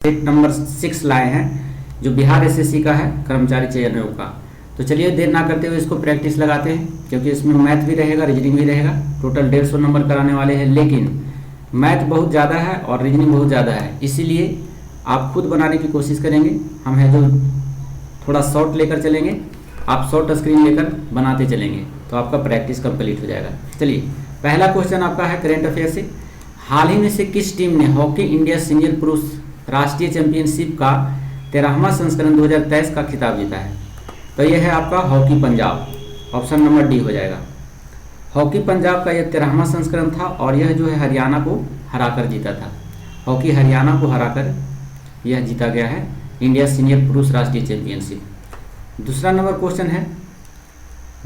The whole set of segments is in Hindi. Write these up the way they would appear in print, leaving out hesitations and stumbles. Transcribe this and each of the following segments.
एक नंबर 6 लाए हैं जो बिहार एसएससी का है, कर्मचारी चयन आयोग का। तो चलिए देर ना करते हुए इसको प्रैक्टिस लगाते हैं, क्योंकि इसमें मैथ भी रहेगा, रीजनिंग भी रहेगा। टोटल 150 नंबर कराने वाले हैं, लेकिन मैथ बहुत ज़्यादा है और रीजनिंग बहुत ज़्यादा है, इसीलिए आप खुद बनाने की कोशिश करेंगे। हम है जो थोड़ा शॉर्ट लेकर चलेंगे, आप शॉर्ट स्क्रीन लेकर बनाते चलेंगे, तो आपका प्रैक्टिस कंप्लीट हो जाएगा। चलिए पहला क्वेश्चन आपका है करंट अफेयर से। हाल ही में से किस टीम ने हॉकी इंडिया सीनियर पुरुष राष्ट्रीय चैंपियनशिप का 13वां संस्करण 2023 का खिताब जीता है? तो यह है आपका hockey Punjab, option number D हो जाएगा। हॉकी पंजाब का यह 13वां संस्करण था और यह जो है हरियाणा को हराकर जीता था। हॉकी हरियाणा को हराकर यह जीता गया है इंडिया सीनियर पुरुष राष्ट्रीय चैंपियनशिप। दूसरा नंबर क्वेश्चन है,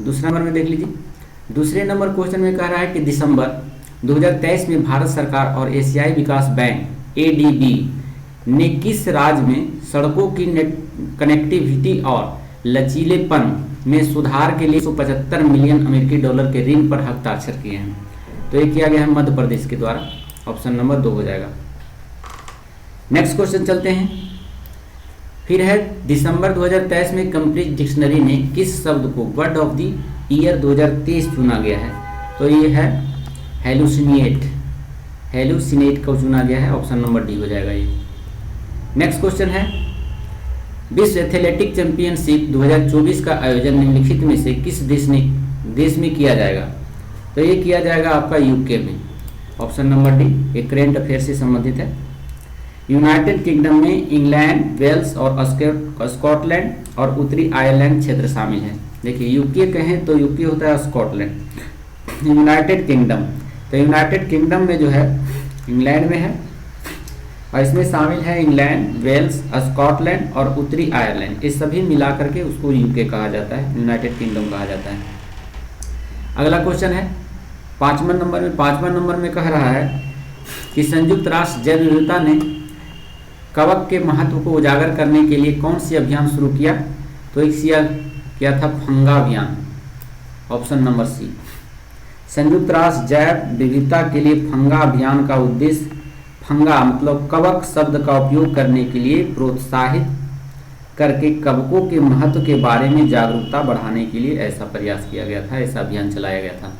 दूसरा नंबर में देख लीजिए। दूसरे नंबर क्वेश्चन में कह रहा है कि दिसंबर 2023 में भारत सरकार और एशियाई विकास बैंक एडीबी ने किस राज्य में सड़कों की कनेक्टिविटी और लचीलेपन में सुधार के लिए 175 मिलियन अमेरिकी डॉलर के ऋण पर हस्ताक्षर किए हैं? तो ये किया गया है मध्य प्रदेश के द्वारा, ऑप्शन नंबर 2 हो जाएगा। नेक्स्ट क्वेश्चन चलते हैं। फिर है दिसंबर 2023 में कैम्ब्रिज डिक्शनरी ने किस शब्द को वर्ड ऑफ द ईयर 2023 चुना गया है? तो ये है हेलुसिनेट को चुना गया है, ऑप्शन नंबर डी हो जाएगा ये। नेक्स्ट क्वेश्चन है विश्व एथलेटिक चैंपियनशिप 2024 का आयोजन निम्नलिखित में से किस देश में किया जाएगा? तो ये किया जाएगा आपका यूके में, ऑप्शन नंबर डी। ये करेंट अफेयर से संबंधित है। यूनाइटेड किंगडम में इंग्लैंड, वेल्स और स्कॉटलैंड और उत्तरी आयरलैंड क्षेत्र शामिल है। देखिए यूके कहें तो यूके होता है स्कॉटलैंड। यूनाइटेड किंगडम, तो यूनाइटेड किंगडम में जो है इंग्लैंड में है और इसमें शामिल है इंग्लैंड, वेल्स, स्कॉटलैंड और उत्तरी आयरलैंड। ये सभी मिला करके उसको यूके कहा जाता है, यूनाइटेड किंगडम कहा जाता है। अगला क्वेश्चन है पांचवां नंबर में कह रहा है कि संयुक्त राष्ट्र जैव विविधता ने कवक के महत्व को उजागर करने के लिए कौन सी अभियान शुरू किया? तो एक किया था फंगा अभियान, ऑप्शन नंबर सी। संयुक्त राष्ट्र जैव विविधता के लिए फंगा अभियान का उद्देश्य फंगा मतलब कवक शब्द का उपयोग करने के लिए प्रोत्साहित करके कवकों के महत्व के बारे में जागरूकता बढ़ाने के लिए ऐसा प्रयास किया गया था, ऐसा अभियान चलाया गया था।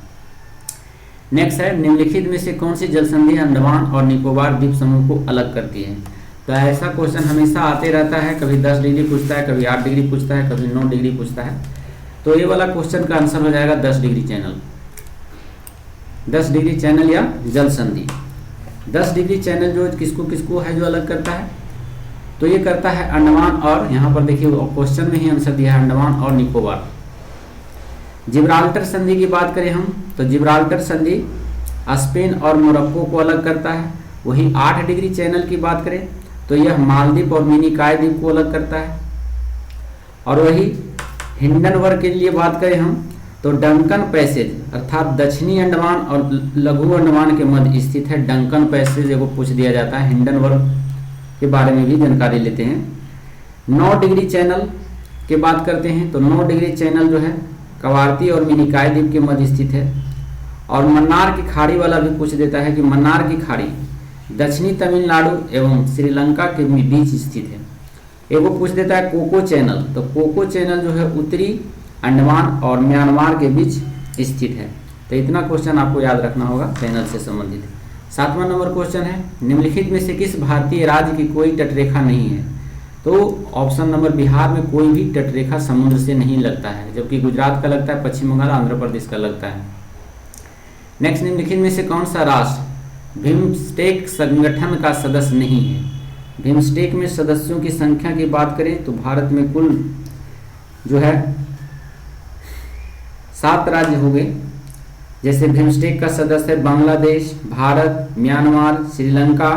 नेक्स्ट है निम्नलिखित में से कौन सी जल संधि अंडमान और निकोबार द्वीप समूह को अलग करती है? तो ऐसा क्वेश्चन हमेशा आते रहता है, कभी 10 डिग्री पूछता है, कभी 8 डिग्री पूछता है, कभी 9 डिग्री पूछता है। तो ये वाला क्वेश्चन का आंसर हो जाएगा 10 डिग्री चैनल। 10 डिग्री चैनल या जल संधि। 10 डिग्री चैनल जो किसको है जो अलग करता है? तो ये करता है अंडमान और, यहाँ पर देखिए क्वेश्चन में ही आंसर दिया है अंडमान और निकोबार। जिब्राल्टर संधि की बात करें हम तो जिब्राल्टर संधि स्पेन और मोरक्को को अलग करता है। वही 8 डिग्री चैनल की बात करें तो यह मालदीव और मिनिकॉय द्वीप को अलग करता है। और वही हिंडनबर्ग के लिए बात करें हम तो डंकन पैसेज अर्थात दक्षिणी अंडमान और लघु अंडमान के मध्य स्थित है डंकन पैसेज, को पूछ दिया जाता है। हिंडनबर्ग के बारे में भी जानकारी लेते हैं। 9 डिग्री चैनल की बात करते हैं तो 9 डिग्री चैनल जो है कवारती और मिनिकॉय द्वीप के मध्य स्थित है। और मन्नार की खाड़ी वाला भी पूछ देता है कि मन्नार की खाड़ी दक्षिणी तमिलनाडु एवं श्रीलंका के बीच स्थित है। एगो पूछ देता है कोको चैनल, तो कोको चैनल जो है उत्तरी अंडमान और म्यांमार के बीच स्थित है। तो इतना क्वेश्चन आपको याद रखना होगा चैनल से संबंधित। 7वां नंबर क्वेश्चन है निम्नलिखित में से किस भारतीय राज्य की कोई तटरेखा नहीं है? तो ऑप्शन नंबर बिहार में कोई भी तटरेखा समुद्र से नहीं लगता है, जबकि गुजरात का लगता है, पश्चिम बंगाल, आंध्र प्रदेश का लगता है। नेक्स्ट निम्नलिखित में से कौन सा राष्ट्र बिम्स्टेक संगठन का सदस्य नहीं है? बिम्स्टेक में सदस्यों की संख्या की बात करें तो भारत में कुल जो है 7 राज्य हो गए। जैसे बिम्स्टेक का सदस्य है बांग्लादेश, भारत, म्यांमार, श्रीलंका,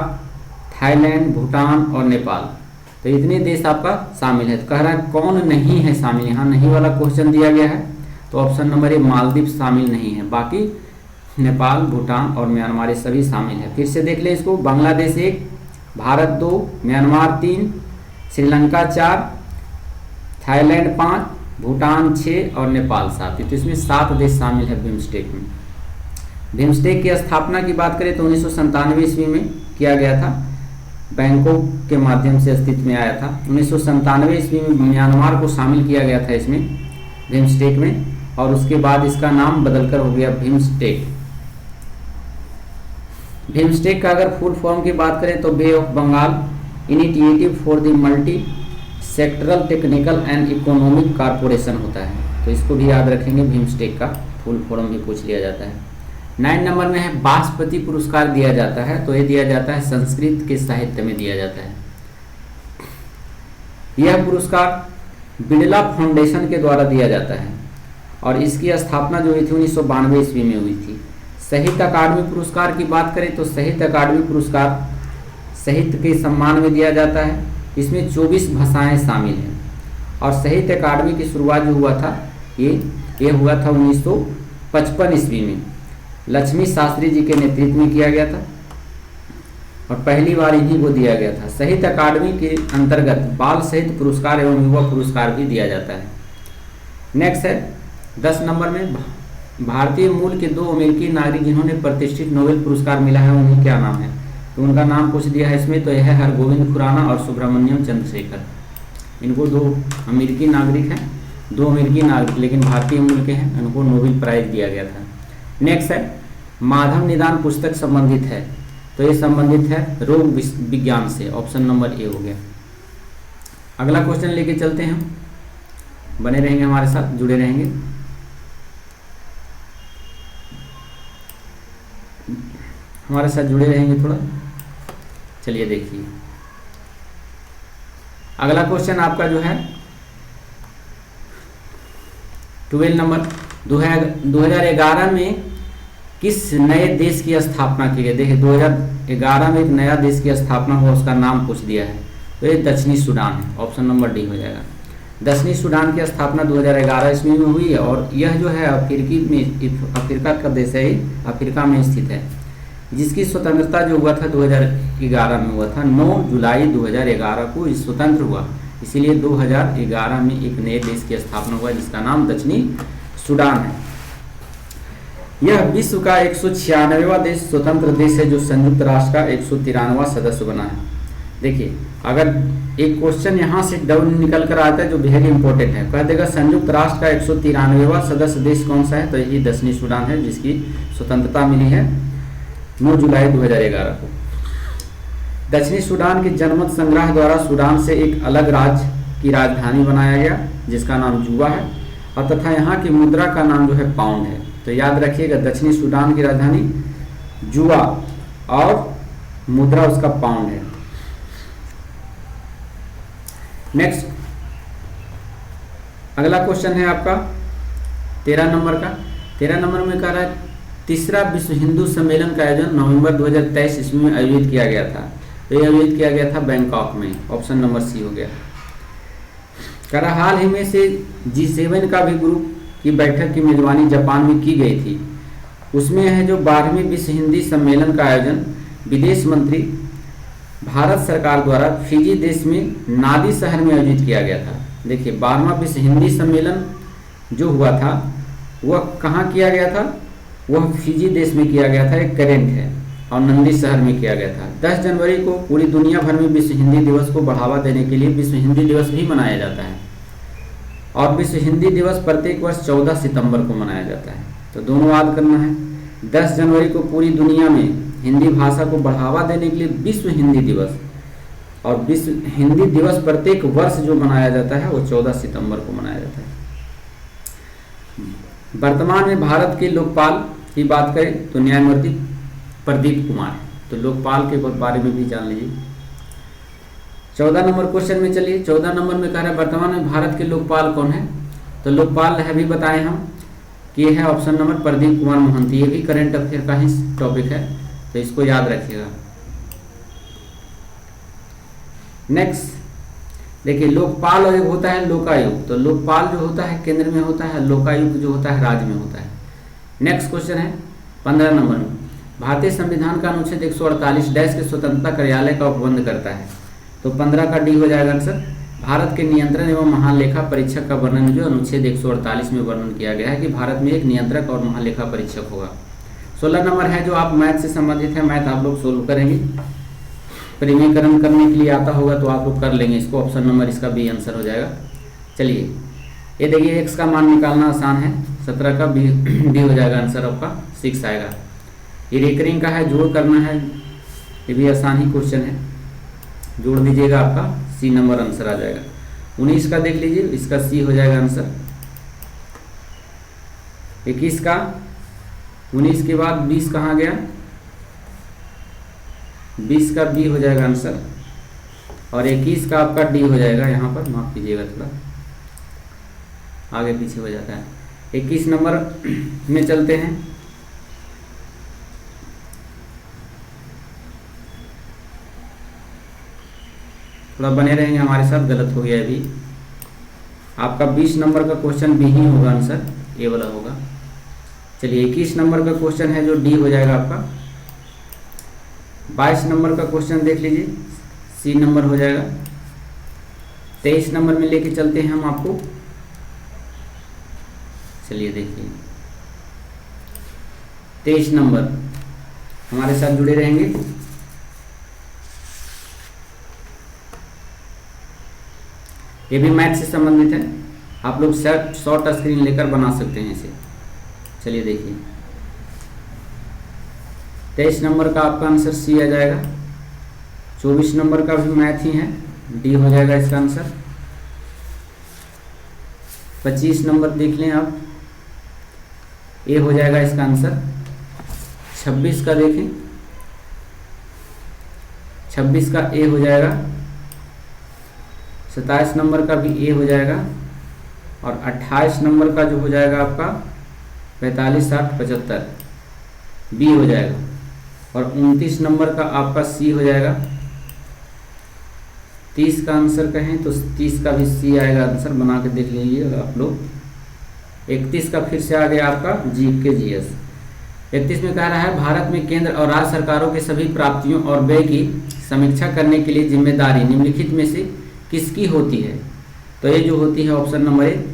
थाईलैंड, भूटान और नेपाल। तो इतने देश आपका शामिल है। तो कह रहा है कौन नहीं है शामिल? यहाँ नहीं वाला क्वेश्चन दिया गया है, तो ऑप्शन नंबर ए मालदीव शामिल नहीं है। बाकी नेपाल, भूटान और म्यांमार सभी शामिल है। फिर से देख ले इसको, बांग्लादेश 1, भारत 2, म्यांमार 3, श्रीलंका 4, थाईलैंड 5, भूटान 6 और नेपाल 7। तो इसमें 7 देश शामिल है बिम्स्टेक में। बिम्स्टेक की स्थापना की बात करें तो 1997 ईस्वी में किया गया था बैंकों के माध्यम से अस्तित्व में आया था। 1997 ईस्वी में म्यांमार को शामिल किया गया था इसमें, बिम्स्टेक में, और उसके बाद इसका नाम बदलकर हो गया बिम्स्टेक। बिम्स्टेक का अगर फुल फॉर्म की बात करें तो bay of Bengal initiative for the multi sectoral technical and economic corporation होता है, तो इसको भी याद रखेंगे, बिम्स्टेक का फुल फॉर्म भी पूछ लिया जाता है। 9 नंबर में है बासपति पुरस्कार दिया जाता है, तो ये दिया जाता है संस्कृत के साहित्य में दिया जाता है। यह पुरस्कार बिड़ला फाउंडेशन के द्वारा दिया जाता है और इसकी स्थापना जो हुई थी 1992 ईस्वी में हुई थी। साहित्य अकादमी पुरस्कार की बात करें तो साहित्य अकादमी पुरस्कार साहित्य के सम्मान में दिया जाता है। इसमें 24 भाषाएं शामिल हैं और साहित्य अकादमी की शुरुआत जो हुआ था ये हुआ था 1955 ईस्वी में, लक्ष्मी शास्त्री जी के नेतृत्व में किया गया था और पहली बार इन्हीं को दिया गया था। साहित्य अकादमी के अंतर्गत बाल साहित्य पुरस्कार एवं युवा पुरस्कार भी दिया जाता है। नेक्स्ट है 10 नंबर में भारतीय मूल के 2 अमेरिकी नागरिक जिन्होंने प्रतिष्ठित नोबेल पुरस्कार मिला है उन्हें क्या नाम है, तो उनका नाम पूछ दिया है इसमें, तो यह है हरगोविंद खुराना और सुब्रमण्यम चंद्रशेखर। इनको 2 अमेरिकी नागरिक हैं, 2 अमेरिकी नागरिक लेकिन भारतीय मूल के हैं, इनको नोबेल प्राइज दिया गया था। नेक्स्ट है माधव निदान पुस्तक संबंधित है, तो ये संबंधित है रोग विज्ञान से, ऑप्शन नंबर ए हो गया। अगला क्वेश्चन लेके चलते हैं, हम बने रहेंगे हमारे साथ, जुड़े रहेंगे। हमारे साथ जुड़े रहेंगे थोड़ा। चलिए देखिए अगला क्वेश्चन आपका जो है 12 नंबर 2011 में किस नए देश की स्थापना की गई। देखिए 2011 में एक नया देश की स्थापना हुआ, उसका नाम पूछ दिया है, तो ये दक्षिणी सूडान है, ऑप्शन नंबर डी हो जाएगा। दक्षिणी सूडान की स्थापना 2011 ईस्वी में हुई है और यह जो है अफ्रीका का देश है, अफ्रीका में स्थित है, जिसकी स्वतंत्रता जो हुआ था 2011 में हुआ था। 9 जुलाई 2011 को स्वतंत्र हुआ, इसीलिए 2011 में एक नए देश की स्थापना हुआ जिसका नाम दक्षिणी सूडान है। यह विश्व का 196वां देश स्वतंत्र देश है जो संयुक्त राष्ट्र का 193वां सदस्य बना है। देखिए अगर एक क्वेश्चन यहाँ से डाउन निकल कर आता है जो बेहद इंपॉर्टेंट है, कह देगा संयुक्त राष्ट्र का 193वां सदस्य देश कौन सा है, तो यही दक्षिणी सूडान है जिसकी स्वतंत्रता मिली है 9 जुलाई 2011 को। दक्षिणी सूडान के जनमत संग्रह द्वारा सूडान से एक अलग राज्य की राजधानी बनाया गया जिसका नाम जुबा है और तथा यहाँ की मुद्रा का नाम जो है पाउंड है। तो याद रखिएगा दक्षिणी सूडान की राजधानी जुबा और मुद्रा उसका पाउंड है। नेक्स्ट अगला क्वेश्चन है आपका 13 नंबर का। 13 नंबर में कह रहा है तीसरा विश्व हिंदू सम्मेलन का आयोजन नवंबर 2023 ईस्वी में आयोजित किया गया था, तो यह आयोजित किया गया था बैंकॉक में, ऑप्शन नंबर सी हो गया। कह रहा हाल ही में से G7 का भी ग्रुप की बैठक की मेजबानी जापान में की गई थी, उसमें है जो 12वें विश्व हिंदी सम्मेलन का आयोजन विदेश मंत्री भारत सरकार द्वारा फिजी देश में नादी शहर में आयोजित किया गया था। देखिए 12वां विश्व हिंदी सम्मेलन जो हुआ था वह कहाँ किया गया था, वह फिजी देश में किया गया था, एक करेंट है, और नंदी शहर में किया गया था। 10 जनवरी को पूरी दुनिया भर में विश्व हिंदी दिवस को बढ़ावा देने के लिए विश्व हिंदी दिवस भी मनाया जाता है और विश्व हिंदी दिवस प्रत्येक वर्ष 14 सितंबर को मनाया जाता है। तो दोनों याद करना है, 10 जनवरी को पूरी दुनिया में हिंदी भाषा को बढ़ावा देने के लिए विश्व हिंदी दिवस, और विश्व हिंदी दिवस प्रत्येक वर्ष जो मनाया जाता है वो 14 सितंबर को मनाया जाता है। वर्तमान में भारत के लोकपाल की बात करें तो न्यायमूर्ति प्रदीप कुमार, तो लोकपाल के बारे में भी जान लीजिए। 14 नंबर क्वेश्चन में चलिए, 14 नंबर में कह रहा है वर्तमान में भारत के लोकपाल कौन है, तो लोकपाल है भी बताएं हम कि यह है ऑप्शन नंबर प्रदीप कुमार मोहंती। ये भी करंट अफेयर का ही टॉपिक है, तो इसको याद रखिएगा। नेक्स्ट देखिए लोकपाल और एक होता है लोकायुक्त, तो लोकपाल जो होता है केंद्र में होता है, लोकायुक्त जो होता है राज्य में होता है। नेक्स्ट क्वेश्चन है 15 नंबर में भारतीय संविधान का अनुच्छेद 148 डैश के स्वतंत्रता कार्यालय का उपबंध करता है, तो 15 का डी हो जाएगा आंसर। भारत के नियंत्रण एवं महालेखा परीक्षक का वर्णन जो अनुच्छेद 148 में वर्णन किया गया है कि भारत में एक नियंत्रक और महालेखा परीक्षक होगा। 16 नंबर है जो आप मैथ से संबंधित है, मैथ आप लोग सोल्व करेंगे। परिमेयकरण करने के लिए आता होगा तो आप लोग कर लेंगे इसको। ऑप्शन नंबर इसका बी आंसर हो जाएगा। चलिए ये देखिए x का मान निकालना आसान है, 17 का डी हो जाएगा आंसर, आपका 6 आएगा। ये रिकरिंग का है, जोड़ करना है, ये भी आसान ही क्वेश्चन है, जोड़ दीजिएगा आपका सी नंबर आंसर आ जाएगा। 19 का देख लीजिए, इसका सी हो जाएगा आंसर। 21 का, 19 के बाद 20 कहाँ गया, 20 का बी हो जाएगा आंसर, और 21 का आपका डी हो जाएगा। यहाँ पर माफ कीजिएगा, थोड़ा आगे पीछे हो जाता है। 21 नंबर में चलते हैं। थोड़ा बने रहेंगे हमारे साथ, गलत हो गया अभी। आपका 20 नंबर का क्वेश्चन बी ही होगा आंसर, ए वाला होगा। चलिए 21 नंबर का क्वेश्चन है जो डी हो जाएगा आपका। 22 नंबर का क्वेश्चन देख लीजिए, सी नंबर हो जाएगा। 23 नंबर में लेके चलते हैं हम आपको। चलिए देखिए 23 नंबर, हमारे साथ जुड़े रहेंगे। ये भी मैथ से संबंधित है, आप लोग शॉर्ट स्क्रीन लेकर बना सकते हैं इसे। चलिए देखिए 23 नंबर का आपका आंसर सी आ जाएगा। 24 नंबर का भी मैथ ही है, डी हो जाएगा इसका आंसर। 25 नंबर देख लें आप, ए हो जाएगा इसका आंसर। 26 का देखें, 26 का ए हो जाएगा। 27 नंबर का भी ए हो जाएगा, और 28 नंबर का जो हो जाएगा आपका 45, 60, 75 बी हो जाएगा, और 29 नंबर का आपका सी हो जाएगा। 30 का आंसर कहें तो 30 का भी सी आएगा आंसर, बना के देख लीजिए आप लोग। 31 का फिर से आ गया आपका जीव के जीएस। 31 में कह रहा है भारत में केंद्र और राज्य सरकारों के सभी प्राप्तियों और व्यय की समीक्षा करने के लिए जिम्मेदारी निम्नलिखित में से किसकी होती है। तो ये जो होती है option number A,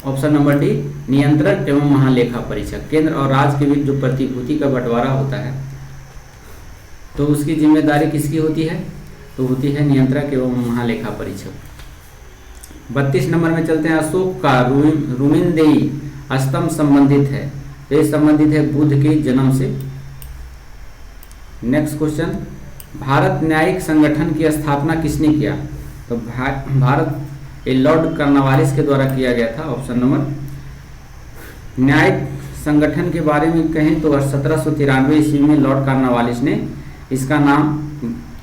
option number D, नियंत्रक एवं महालेखा परीक्षक। केंद्र और राज्य के बीच जो प्रतिभूति का बंटवारा होता है तो उसकी जिम्मेदारी किसकी होती है, तो होती है नियंत्रक एवं महालेखा परीक्षक। 32 नंबर में चलते हैं। अशोक का रुमिनदेई स्तंभ संबंधित है, तो ये संबंधित है बुद्ध के जन्म से। नेक्स्ट क्वेश्चन, भारत न्यायिक संगठन की स्थापना किसने किया, तो भारत लॉर्ड कर्नवालिस के द्वारा किया गया था। Option number. न्यायिक संगठन के बारे में कहें तो 1793 ईस्वी में लॉर्ड कर्नवालिस ने इसका नाम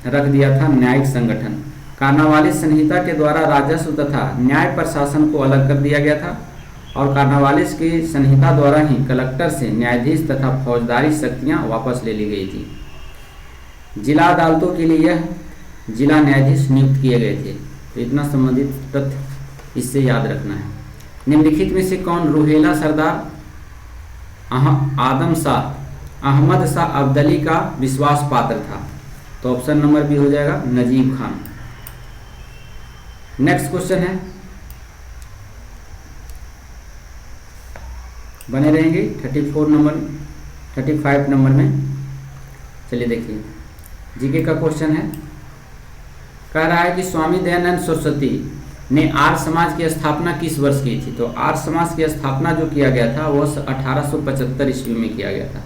रख दिया था न्यायिक संगठन। कर्नवालिस संहिता के द्वारा राजस्व तथा न्याय प्रशासन को अलग कर दिया गया था, और कर्नवालिस की संहिता द्वारा ही कलेक्टर से न्यायाधीश तथा फौजदारी शक्तियां वापस ले ली गई थी। जिला अदालतों के लिए यह जिला न्यायाधीश नियुक्त किए गए थे। तो इतना संबंधित तथ्य इससे याद रखना है। निम्नलिखित में से कौन रोहेला सरदार आदम शाह अहमद शाह अब्दली का विश्वास पात्र था, तो ऑप्शन नंबर बी हो जाएगा नजीब खान। नेक्स्ट क्वेश्चन है, बने रहेंगे 35 नंबर में। चलिए देखिए जीके का क्वेश्चन है, कह रहा है कि स्वामी दयानंद सरस्वती ने आर्य समाज की स्थापना किस वर्ष की थी। तो आर्य समाज की स्थापना जो किया गया था वह 1875 ईस्वी में किया गया था।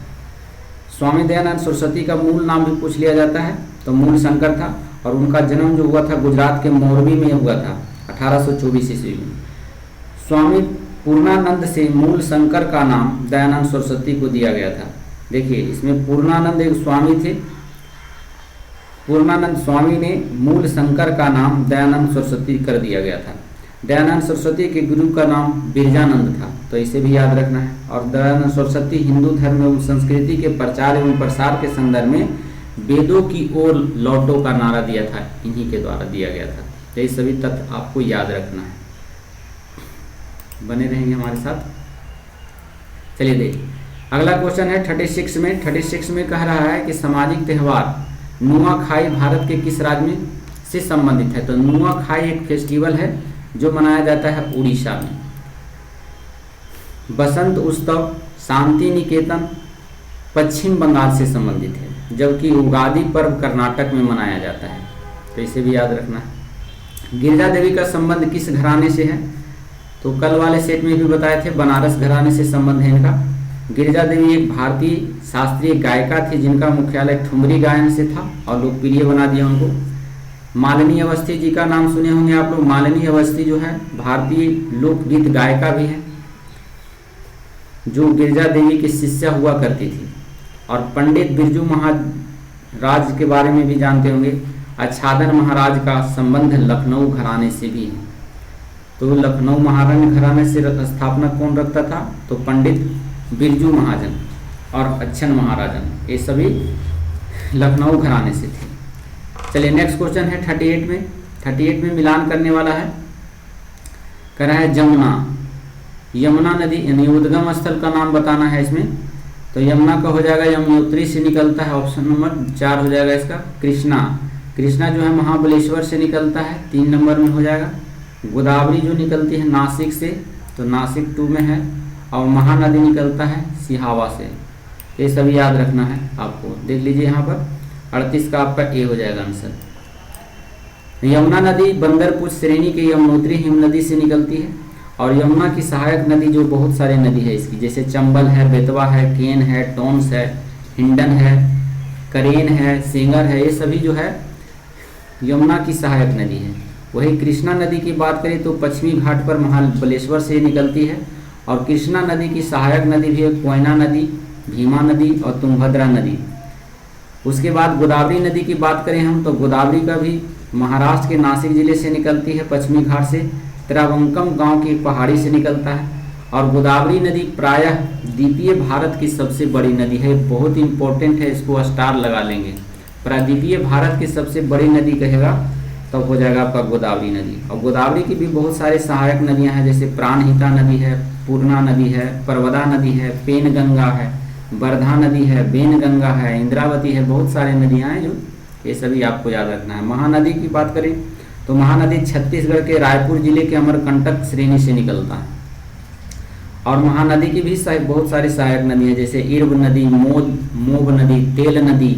स्वामी दयानंद सरस्वती का मूल नाम भी पूछ लिया जाता है, तो मूल शंकर था, और उनका जन्म जो हुआ था गुजरात के मोरबी में हुआ था 1824 ईस्वी में। स्वामी पूर्णानंद से मूल शंकर का नाम दयानंद सरस्वती को दिया गया था। देखिए इसमें पूर्णानंद एक स्वामी थे, पूर्णानंद स्वामी ने मूल शंकर का नाम दयानंद सरस्वती कर दिया गया था। दयानंद सरस्वती के गुरु का नाम बिरजानंद था, तो इसे भी याद रखना है। और दयानंद सरस्वती हिंदू धर्म एवं संस्कृति के प्रचार एवं प्रसार के संदर्भ में वेदों की ओर लौटो का नारा दिया था, इन्हीं के द्वारा दिया गया था। तो ये सभी तथ्य आपको याद रखना है, बने रहेंगे हमारे साथ। चलिए देखिए अगला क्वेश्चन है 36 में कह रहा है कि सामाजिक त्यौहार नुआखाई भारत के किस राज्य में से संबंधित है। तो नुआखाई एक फेस्टिवल है जो मनाया जाता है उड़ीसा में। बसंत उत्सव शांति निकेतन पश्चिम बंगाल से संबंधित है। जबकि उगादि पर्व कर्नाटक में मनाया जाता है, तो इसे भी याद रखना है। गिरिजा देवी का संबंध किस घराने से है? तो कल वाले सेट में भी बताए थे, बनारस घराने से संबंध है इनका। गिरिजा देवी एक भारतीय शास्त्रीय गायिका थी जिनका मुख्यालय ठुमरी गायन से था और लोकप्रिय बना दिया उनको। मालिनी अवस्थी जी का नाम सुने होंगे आप लोग। मालिनी अवस्थी जो है भारतीय लोकगीत गायिका भी है, जो गिरिजा देवी की शिष्या हुआ करती थी। और पंडित बिरजू महाराज के बारे में भी जानते होंगे। अच्छादन महाराज का संबंध लखनऊ घराने से भी है। तो लखनऊ महारानी घराने से स्थापना कौन रखता था? तो पंडित बिरजू महाजन और अच्छन महाराजन, ये सभी लखनऊ घराने से थे। चलिए नेक्स्ट क्वेश्चन है 38 में मिलान करने वाला है। कह रहा है यमुना नदी यानी उद्गम स्थल का नाम बताना है इसमें। तो यमुना का हो जाएगा यमुनोत्री से निकलता है, ऑप्शन नंबर 4 हो जाएगा इसका। कृष्णा जो है महाबलेश्वर से निकलता है, 3 नंबर में हो जाएगा। गोदावरी जो निकलती है नासिक से, तो नासिक 2 में है। और महानदी निकलता है सिहावा से। ये सभी याद रखना है आपको। देख लीजिए यहाँ पर 38 का आपका ए हो जाएगा आंसर। यमुना नदी बंदरपुर श्रेणी के यमुनोत्री हिमनदी से निकलती है। और यमुना की सहायक नदी जो बहुत सारे नदी है इसकी, जैसे चंबल है, बेतवा है, केन है, टोंस है, हिंडन है, करेन है, सेंगर है, ये सभी जो है यमुना की सहायक नदी है। वही कृष्णा नदी की बात करें तो पश्चिमी घाट पर महाबलेश्वर से निकलती है। और कृष्णा नदी की सहायक नदी भी है कोयना नदी, भीमा नदी और तुंगभद्रा नदी। उसके बाद गोदावरी नदी की बात करें हम, तो गोदावरी का भी महाराष्ट्र के नासिक जिले से निकलती है, पश्चिमी घाट से। त्रावंकम गांव की पहाड़ी से निकलता है। और गोदावरी नदी प्रायः द्वीपीय भारत की सबसे बड़ी नदी है। बहुत इंपॉर्टेंट है, इसको स्टार लगा लेंगे। प्रायद्वीपीय भारत की सबसे बड़ी नदी कहेगा तो हो जाएगा आपका गोदावरी नदी। और गोदावरी की भी बहुत सारे सहायक नदियां हैं, जैसे प्राणहिता नदी है, पूर्णा नदी है, परवदा नदी है, पेनगंगा है, वर्धा नदी है, बेनगंगा है, इंद्रावती है। बहुत सारे नदियां हैं जो ये सभी आपको याद रखना है। महानदी की बात करें तो महानदी छत्तीसगढ़ के रायपुर जिले के अमरकंटक श्रेणी से निकलता है। और महानदी की भी बहुत सारी सहायक नदी है, जैसे इर्ब नदी, मोब नदी, तेल नदी,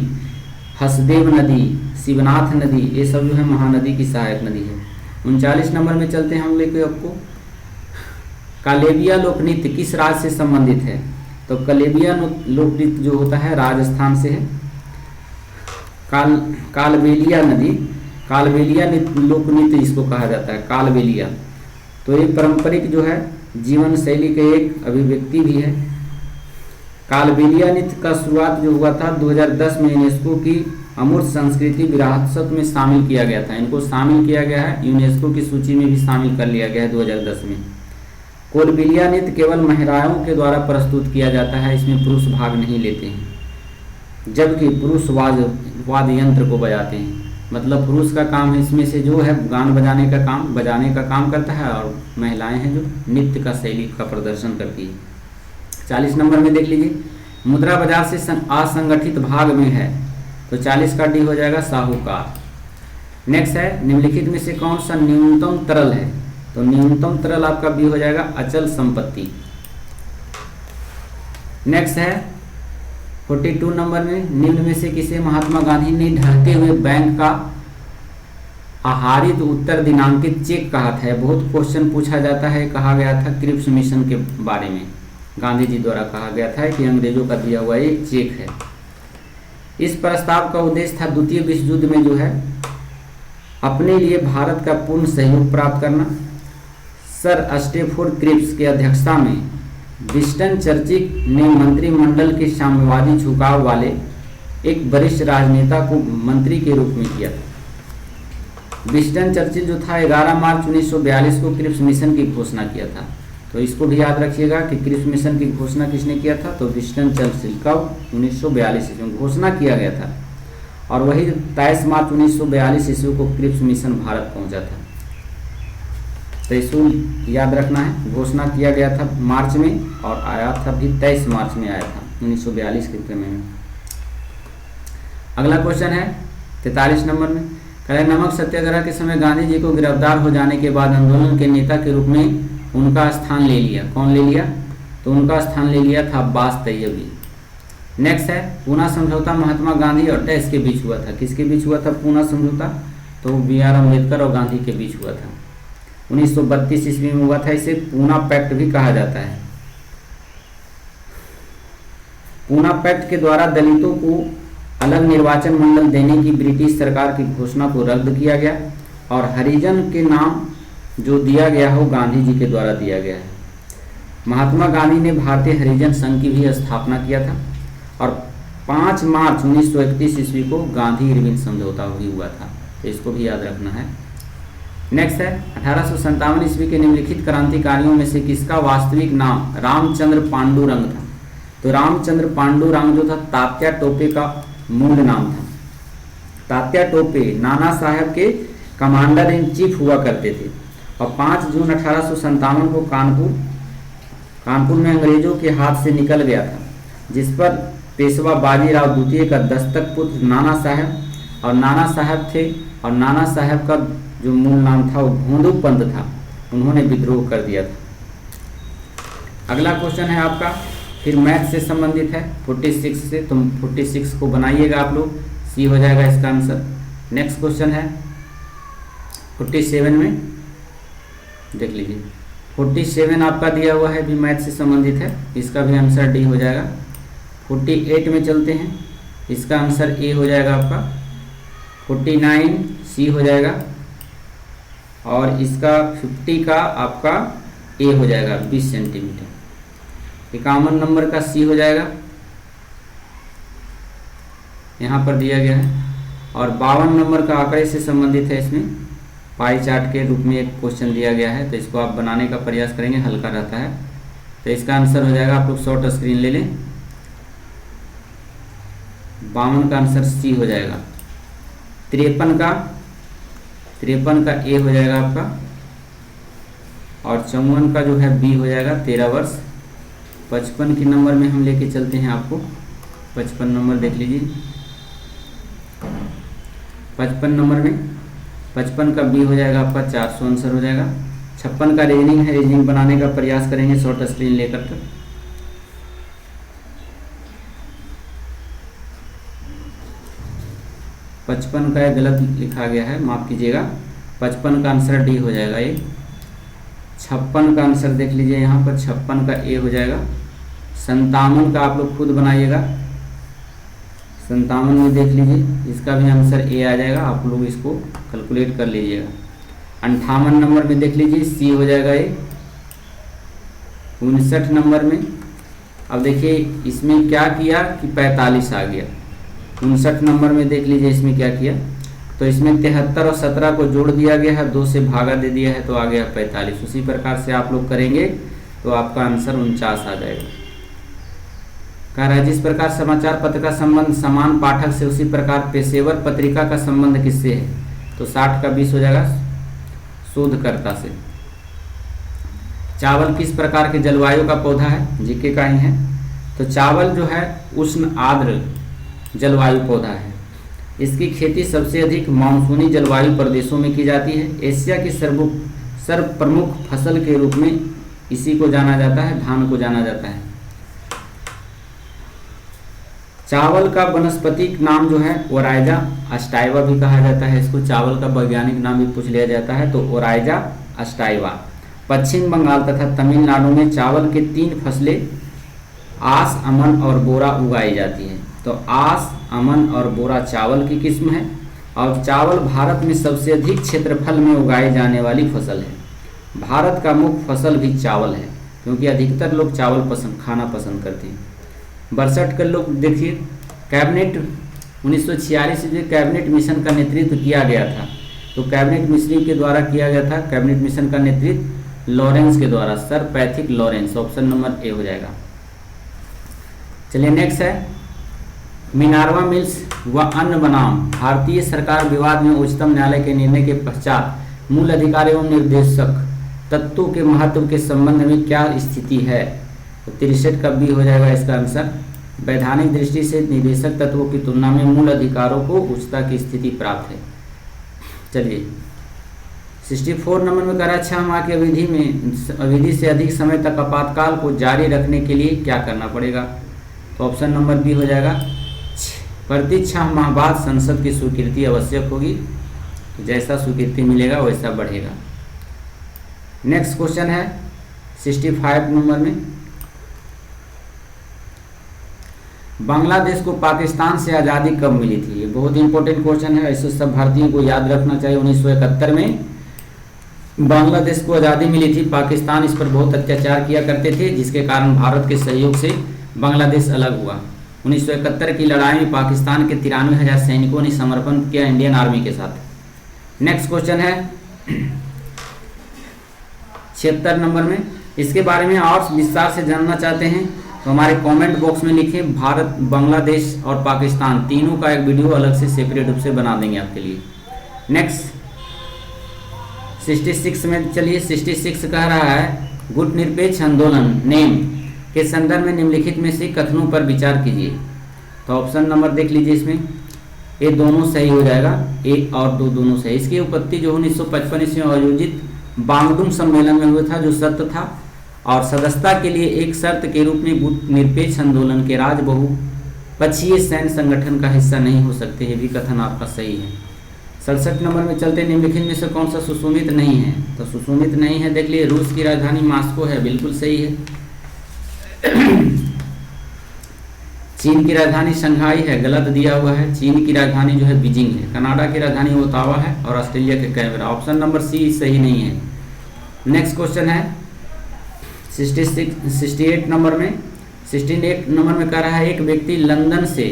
हसदेव नदी, शिवनाथ नदी, ये सब जो है महानदी की सहायक नदी है। 39 नंबर में चलते हैं हम लेके आपको। कालेबिया लोकनृत्य किस राज्य से संबंधित है? तो कालेबिया लोकनृत्य जो होता है राजस्थान से है। कालबेलिया लोकनृत्य इसको कहा जाता है, कालबेलिया। तो ये पारंपरिक जो है जीवन शैली के एक अभिव्यक्ति भी है। कालबेलिया नृत्य का शुरुआत जो हुआ था 2010 में यूनेस्को की अमूर्त संस्कृति विरासत में शामिल किया गया था। इनको शामिल किया गया है, यूनेस्को की सूची में भी शामिल कर लिया गया है 2010 में। कोलबिलिया नृत्य केवल महिलाओं के द्वारा प्रस्तुत किया जाता है, इसमें पुरुष भाग नहीं लेते हैं, जबकि पुरुष वाद्य यंत्र को बजाते हैं। मतलब पुरुष का काम है इसमें से जो है गान बजाने का काम करता है, और महिलाएं हैं जो नृत्य का शैली का प्रदर्शन करती है। 40 नंबर में देख लीजिए, मुद्रा बाजार से असंगठित भाग में है, तो 40 का डी हो जाएगा साहूकार। नेक्स्ट है निम्नलिखित में से कौन सा न्यूनतम तरल है? तो न्यूनतम तरल आपका बी हो जाएगा अचल संपत्ति। नेक्स्ट है 42 नंबर में, निम्न में से किसे महात्मा गांधी ने ढहते हुए बैंक का आहरित उत्तर दिनांकित चेक कहा था? बहुत क्वेश्चन पूछा जाता है। कहा गया था क्रिप्स मिशन के बारे में, गांधी जी द्वारा कहा गया था कि अंग्रेजों का दिया हुआ एक चेक है। इस प्रस्ताव का उद्देश्य था द्वितीय विश्व युद्ध में जो है अपने लिए भारत का पूर्ण सहयोग प्राप्त करना। सर स्टेफोर्ड क्रिप्स की अध्यक्षता में विंस्टन चर्चिल ने मंत्रिमंडल के साम्यवादी झुकाव वाले एक वरिष्ठ राजनेता को मंत्री के रूप में किया था। विंस्टन चर्चिल जो था 11 मार्च 1942 को क्रिप्स मिशन की घोषणा किया था। तो इसको भी याद रखिएगा कि क्रिप्स मिशन की घोषणा किसने किया था? तो विंस्टन चर्चिल का 1942 में घोषणा किया गया था। और वही 23 मार्च 1942 ईस्वी को क्रिप्स मिशन भारत पहुंचा था। तो इसको याद रखना है, घोषणा किया गया था मार्च में और आया था भी 23 मार्च में आया था 1942 के क्रम में। अगला क्वेश्चन है 43 नंबर में, नमक सत्याग्रह के समय गांधी जी को गिरफ्तार हो जाने के बाद आंदोलन के नेता के रूप में उनका स्थान ले लिया। कौन ले लिया? तो उनका स्थान ले लिया था अब्बास तैयबी। नेक्स्ट है पूना समझौता महात्मा गांधी और टेस के बीच हुआ था। किसके बीच हुआ था पूना समझौता? तो बी आर अम्बेडकर और गांधी के बीच हुआ था। 1932 ईस्वी में हुआ था। इसे पूना पैक्ट भी कहा जाता है। पूना पैक्ट के द्वारा दलितों को अलग निर्वाचन मंडल देने की ब्रिटिश सरकार की घोषणा को रद्द किया गया और हरिजन के नाम जो दिया गया है वो गांधी जी के द्वारा दिया गया है। महात्मा गांधी ने भारतीय हरिजन संघ की भी स्थापना किया था और 5 मार्च 1931 ईस्वी को गांधी इरविन समझौता भी हुआ था। तो इसको भी याद रखना है। नेक्स्ट है 1857 ईस्वी के निम्नलिखित क्रांतिकारियों में से किसका वास्तविक नाम रामचंद्र पांडुरंग था? तो रामचंद्र पांडुरंग जो था तात्या टोपे का मूल नाम था। तात्या टोपे नाना साहब के कमांडर इन चीफ हुआ करते थे और 5 जून 1857 को कानपुर में अंग्रेजों के हाथ से निकल गया था, जिस पर पेशवा बाजीराव द्वितीय का दस्तक पुत्र नाना साहब और नाना साहब थे और नाना साहब का जो मूल नाम था वो भोंदू पंत था, उन्होंने विद्रोह कर दिया था। अगला क्वेश्चन है आपका फिर मैथ से संबंधित है 46 से, तो 46 को बनाइएगा आप लोग, सी हो जाएगा इसका आंसर। नेक्स्ट क्वेश्चन है 47 में देख लीजिए। 47 आपका दिया हुआ है भी मैथ से संबंधित है, इसका भी आंसर डी हो जाएगा। 48 में चलते हैं, इसका आंसर ए हो जाएगा आपका। 49 सी हो जाएगा और इसका 50 का आपका ए हो जाएगा 20 सेंटीमीटर। 51 नंबर का सी हो जाएगा, यहाँ पर दिया गया है। और 52 नंबर का आंकड़े से संबंधित है, इसमें पाई चार्ट के रूप में एक क्वेश्चन दिया गया है, तो इसको आप बनाने का प्रयास करेंगे, हल्का रहता है। तो इसका आंसर हो जाएगा, आप लोग शॉर्ट स्क्रीन ले लें, 52 का आंसर सी हो जाएगा। 53 का ए हो जाएगा आपका और 54 का जो है बी हो जाएगा 13 वर्ष। 55 के नंबर में हम लेके चलते हैं आपको, 55 नंबर देख लीजिए। 55 नंबर में 55 का बी हो जाएगा आपका 400 आंसर हो जाएगा। 56 का रीजनिंग है, रीजनिंग बनाने का प्रयास करेंगे शॉर्ट स्क्रीन लेकर के। पचपन का गलत लिखा गया है, माफ कीजिएगा। 55 का आंसर डी हो जाएगा ये। 56 का आंसर देख लीजिए यहाँ पर, 56 का ए हो जाएगा। 57 का आप लोग खुद बनाइएगा, 57 में देख लीजिए, इसका भी आंसर ए आ जाएगा, आप लोग इसको कैलकुलेट कर लीजिएगा। 58 नंबर में देख लीजिए सी हो जाएगा ये। 59 नंबर में अब देखिए इसमें क्या किया कि 45 आ गया। 59 नंबर में देख लीजिए इसमें क्या किया, तो इसमें 73 और 17 को जोड़ दिया गया है, 2 से भागा दे दिया है तो आ गया 45। उसी प्रकार से आप लोग करेंगे तो आपका आंसर 49 आ जाएगा। कह रहा है जिस प्रकार समाचार पत्र का संबंध समान पाठक से उसी प्रकार पेशेवर पत्रिका का संबंध किससे है, तो 60 का 20 हो जाएगा शोधकर्ता से। चावल किस प्रकार के जलवायु का पौधा है, जीके का ही है। तो चावल जो है उष्ण आर्द्र जलवायु पौधा है। इसकी खेती सबसे अधिक मानसूनी जलवायु प्रदेशों में की जाती है। एशिया की सर्व प्रमुख फसल के रूप में इसी को जाना जाता है, धान को जाना जाता है। चावल का वानस्पतिक नाम जो है ओराइजा अस्टाइवा भी कहा जाता है इसको, चावल का वैज्ञानिक नाम भी पूछ लिया जाता है तो ओराइजा अस्टाइवा। पश्चिम बंगाल तथा तमिलनाडु में चावल के 3 फसलें आस, अमन और बोरा उगाई जाती हैं। तो आस, अमन और बोरा चावल की किस्म है और चावल भारत में सबसे अधिक क्षेत्रफल में उगाई जाने वाली फसल है। भारत का मुख्य फसल भी चावल है क्योंकि अधिकतर लोग चावल खाना पसंद करते हैं। 62 के लोग देखिए कैबिनेट 1946 में कैबिनेट मिशन का नेतृत्व किया गया था, तो कैबिनेट मिशन के द्वारा किया गया था। कैबिनेट मिशन का नेतृत्व लॉरेंस के द्वारा, sir Pethick Lawrence, option number A हो जाएगा। चलिए नेक्स्ट है मिनार्वा मिल्स व अन्य बनाम भारतीय सरकार विवाद में उच्चतम न्यायालय के निर्णय के पश्चात मूल अधिकार एवं निर्देशक तत्वों के महत्व के संबंध में क्या स्थिति है, तो 63 का बी हो जाएगा इसका आंसर। वैधानिक दृष्टि से निर्देशक तत्वों की तुलना में मूल अधिकारों को उच्चता की स्थिति प्राप्त है। चलिए 64 नंबर में कह रहा है 6 माह की अवधि से अधिक समय तक आपातकाल को जारी रखने के लिए क्या करना पड़ेगा। तो ऑप्शन नंबर बी हो जाएगा। प्रति 6 माह बाद संसद की स्वीकृति आवश्यक होगी, तो जैसा स्वीकृति मिलेगा वैसा बढ़ेगा। नेक्स्ट क्वेश्चन है 65 नंबर में, बांग्लादेश को पाकिस्तान से आज़ादी कब मिली थी? ये बहुत इंपॉर्टेंट क्वेश्चन है, ऐसे सब भारतीयों को याद रखना चाहिए। 1971 में बांग्लादेश को आज़ादी मिली थी। पाकिस्तान इस पर बहुत अत्याचार किया करते थे, जिसके कारण भारत के सहयोग से बांग्लादेश अलग हुआ। 1971 की लड़ाई में पाकिस्तान के 93,000 सैनिकों ने समर्पण किया इंडियन आर्मी के साथ। नेक्स्ट क्वेश्चन है 76 नंबर में, इसके बारे में और विस्तार से जानना चाहते हैं तो हमारे कमेंट बॉक्स में लिखें। भारत, बांग्लादेश और पाकिस्तान तीनों का एक वीडियो अलग से सेपरेट रूप से बना देंगे आपके लिए। नेक्स्ट 66 में चलिए, 66 कह रहा है गुट निरपेक्ष आंदोलन नेम के संदर्भ में निम्नलिखित में से कथनों पर विचार कीजिए। तो ऑप्शन नंबर देख लीजिए, इसमें ये दोनों सही हो जाएगा, ए और दो दोनों सही। इसकी उत्पत्ति जो 1955 ईस्वी में आयोजित बांगडुंग सम्मेलन में हुआ था, जो सत्य था और सदस्यता के लिए एक शर्त के रूप में गुट निरपेक्ष आंदोलन के राज बहुपक्षीय सैन्य संगठन का हिस्सा नहीं हो सकते। ये भी कथन आपका सही है। 67 नंबर में चलते हैं, निम्नलिखित में से कौन सा सुशोभित नहीं है? तो सुशोभित नहीं है, देख लिए, रूस की राजधानी मॉस्को है, बिल्कुल सही है। चीन की राजधानी शंघाई है, गलत दिया हुआ है। चीन की राजधानी जो है बीजिंग है। कनाडा की राजधानी ओटावा है और ऑस्ट्रेलिया के कैनबरा। ऑप्शन नंबर सी सही नहीं है। नेक्स्ट क्वेश्चन है 68 नंबर में। 68 नंबर में कह रहा है एक व्यक्ति लंदन से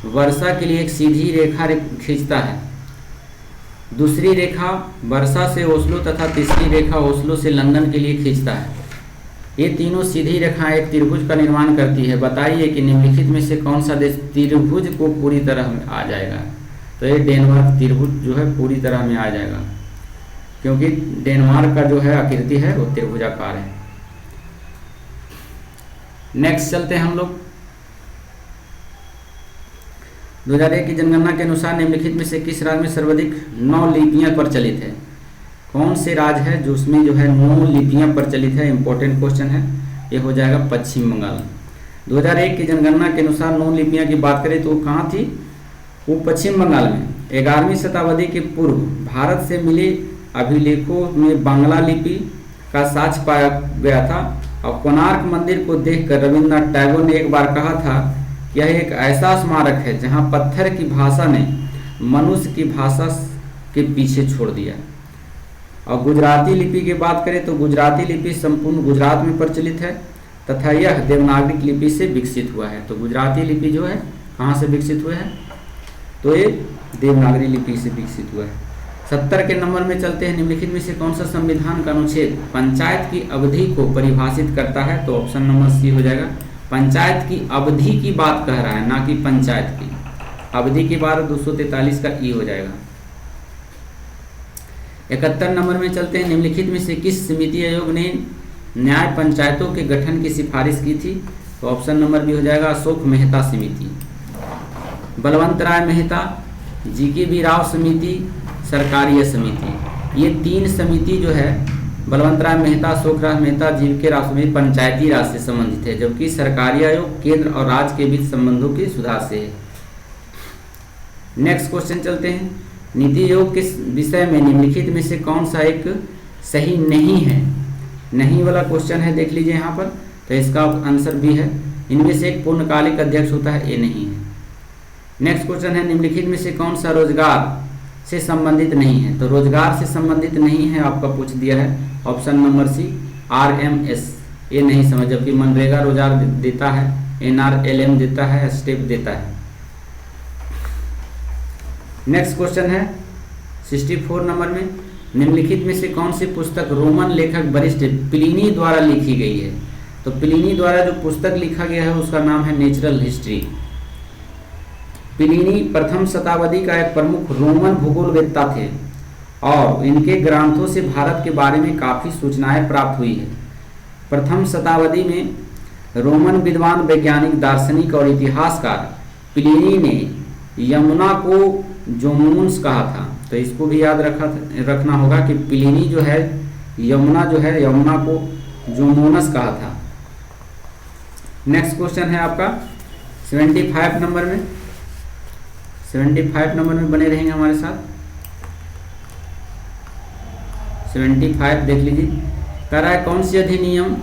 वर्षा के लिए एक सीधी रेखा खींचता है, दूसरी रेखा वर्षा से ओस्लो तथा तीसरी रेखा ओस्लो से लंदन के लिए खींचता है। ये तीनों सीधी रेखाएं एक त्रिभुज का निर्माण करती है। बताइए कि निम्नलिखित में से कौन सा देश त्रिभुज को पूरी तरह में आ जाएगा? तो ये डेनमार्क त्रिभुज जो है पूरी तरह में आ जाएगा, क्योंकि डेनमार्क का जो है आकृति है वो त्रिभुजाकार है। नेक्स्ट चलते हैं हम लोग 2001 की जनगणना के अनुसार निम्नलिखित में से किस राज्य में सर्वाधिक 9 लिपियां प्रचलित है? कौन से राज्य है जो उसमें जो है 9 लिपियां प्रचलित है? इंपॉर्टेंट क्वेश्चन है, ये हो जाएगा पश्चिम बंगाल। 2001 की जनगणना के अनुसार 9 लिपियां की बात करें तो वो कहाँ थी? वो पश्चिम बंगाल में। 11वीं शताब्दी के पूर्व भारत से मिले अभिलेखों में बांग्ला लिपि का साक्ष्य पाया गया था। और कोणार्क मंदिर को देखकर रविन्द्रनाथ टैगोर ने एक बार कहा था, यह एक ऐसा स्मारक है जहां पत्थर की भाषा ने मनुष्य की भाषा के पीछे छोड़ दिया। और गुजराती लिपि की बात करें तो गुजराती लिपि संपूर्ण गुजरात में प्रचलित है तथा यह देवनागरी लिपि से विकसित हुआ है। तो गुजराती लिपि जो है कहाँ से विकसित हुआ है? तो ये देवनागरी लिपि से विकसित हुआ है। 70 के नंबर में चलते हैं, निम्नलिखित में से कौन सा संविधान का अनुच्छेद पंचायत की अवधि को परिभाषित करता है? तो ऑप्शन नंबर सी हो जाएगा। पंचायत की अवधि की बात कह रहा है, ना कि पंचायत की अवधि की बात 243 का ई हो जाएगा। 71 नंबर में चलते हैं, निम्नलिखित में से किस समिति आयोग ने न्याय पंचायतों के गठन की सिफारिश की थी? तो ऑप्शन नंबर बी हो जाएगा अशोक मेहता समिति। बलवंत राय मेहता, GKB राव समिति, सरकारीय समिति, ये 3 समिति जो है बलवंत राय मेहता, अशोक राय मेहता, GK राव समिति पंचायती राज से संबंधित है, जबकि सरकारी आयोग केंद्र और राज्य के बीच संबंधों के सुधार से है। नेक्स्ट क्वेश्चन चलते हैं, नीति आयोग के विषय में निम्नलिखित में से कौन सा एक सही नहीं है? नहीं वाला क्वेश्चन है, देख लीजिए यहाँ पर। तो इसका आंसर भी है, इनमें से एक पूर्णकालिक अध्यक्ष होता है, ये नहीं है। नेक्स्ट क्वेश्चन है, निम्नलिखित में से कौन सा रोजगार से संबंधित नहीं है? तो रोजगार से संबंधित नहीं है आपका पूछ दिया है, ऑप्शन नंबर सी RMS, ये नहीं समझ, जबकि मनरेगा रोजगार देता है, NRLM देता है, स्टेप देता है। नेक्स्ट क्वेश्चन है 64 नंबर में, निम्नलिखित में से कौन सी पुस्तक रोमन लेखक वरिष्ठ प्लिनी द्वारा लिखी गई है? तो प्लिनी द्वारा जो पुस्तक लिखा गया है उसका नाम है नेचुरल हिस्ट्री। प्लिनी प्रथम शताब्दी का एक प्रमुख रोमन भूगोलवेत्ता थे और इनके ग्रंथों से भारत के बारे में काफ़ी सूचनाएं प्राप्त हुई है। प्रथम शताब्दी में रोमन विद्वान, वैज्ञानिक, दार्शनिक और इतिहासकार प्लिनी ने यमुना को जोमोन्स कहा था। तो इसको भी याद रखना होगा कि प्लिनी जो है यमुना को जोमोनस कहा था। नेक्स्ट क्वेश्चन है आपका 75 नंबर में, 75 नंबर में बने रहेंगे हमारे साथ। 75 देख लीजिए, कह रहा है कौन सी अधिनियम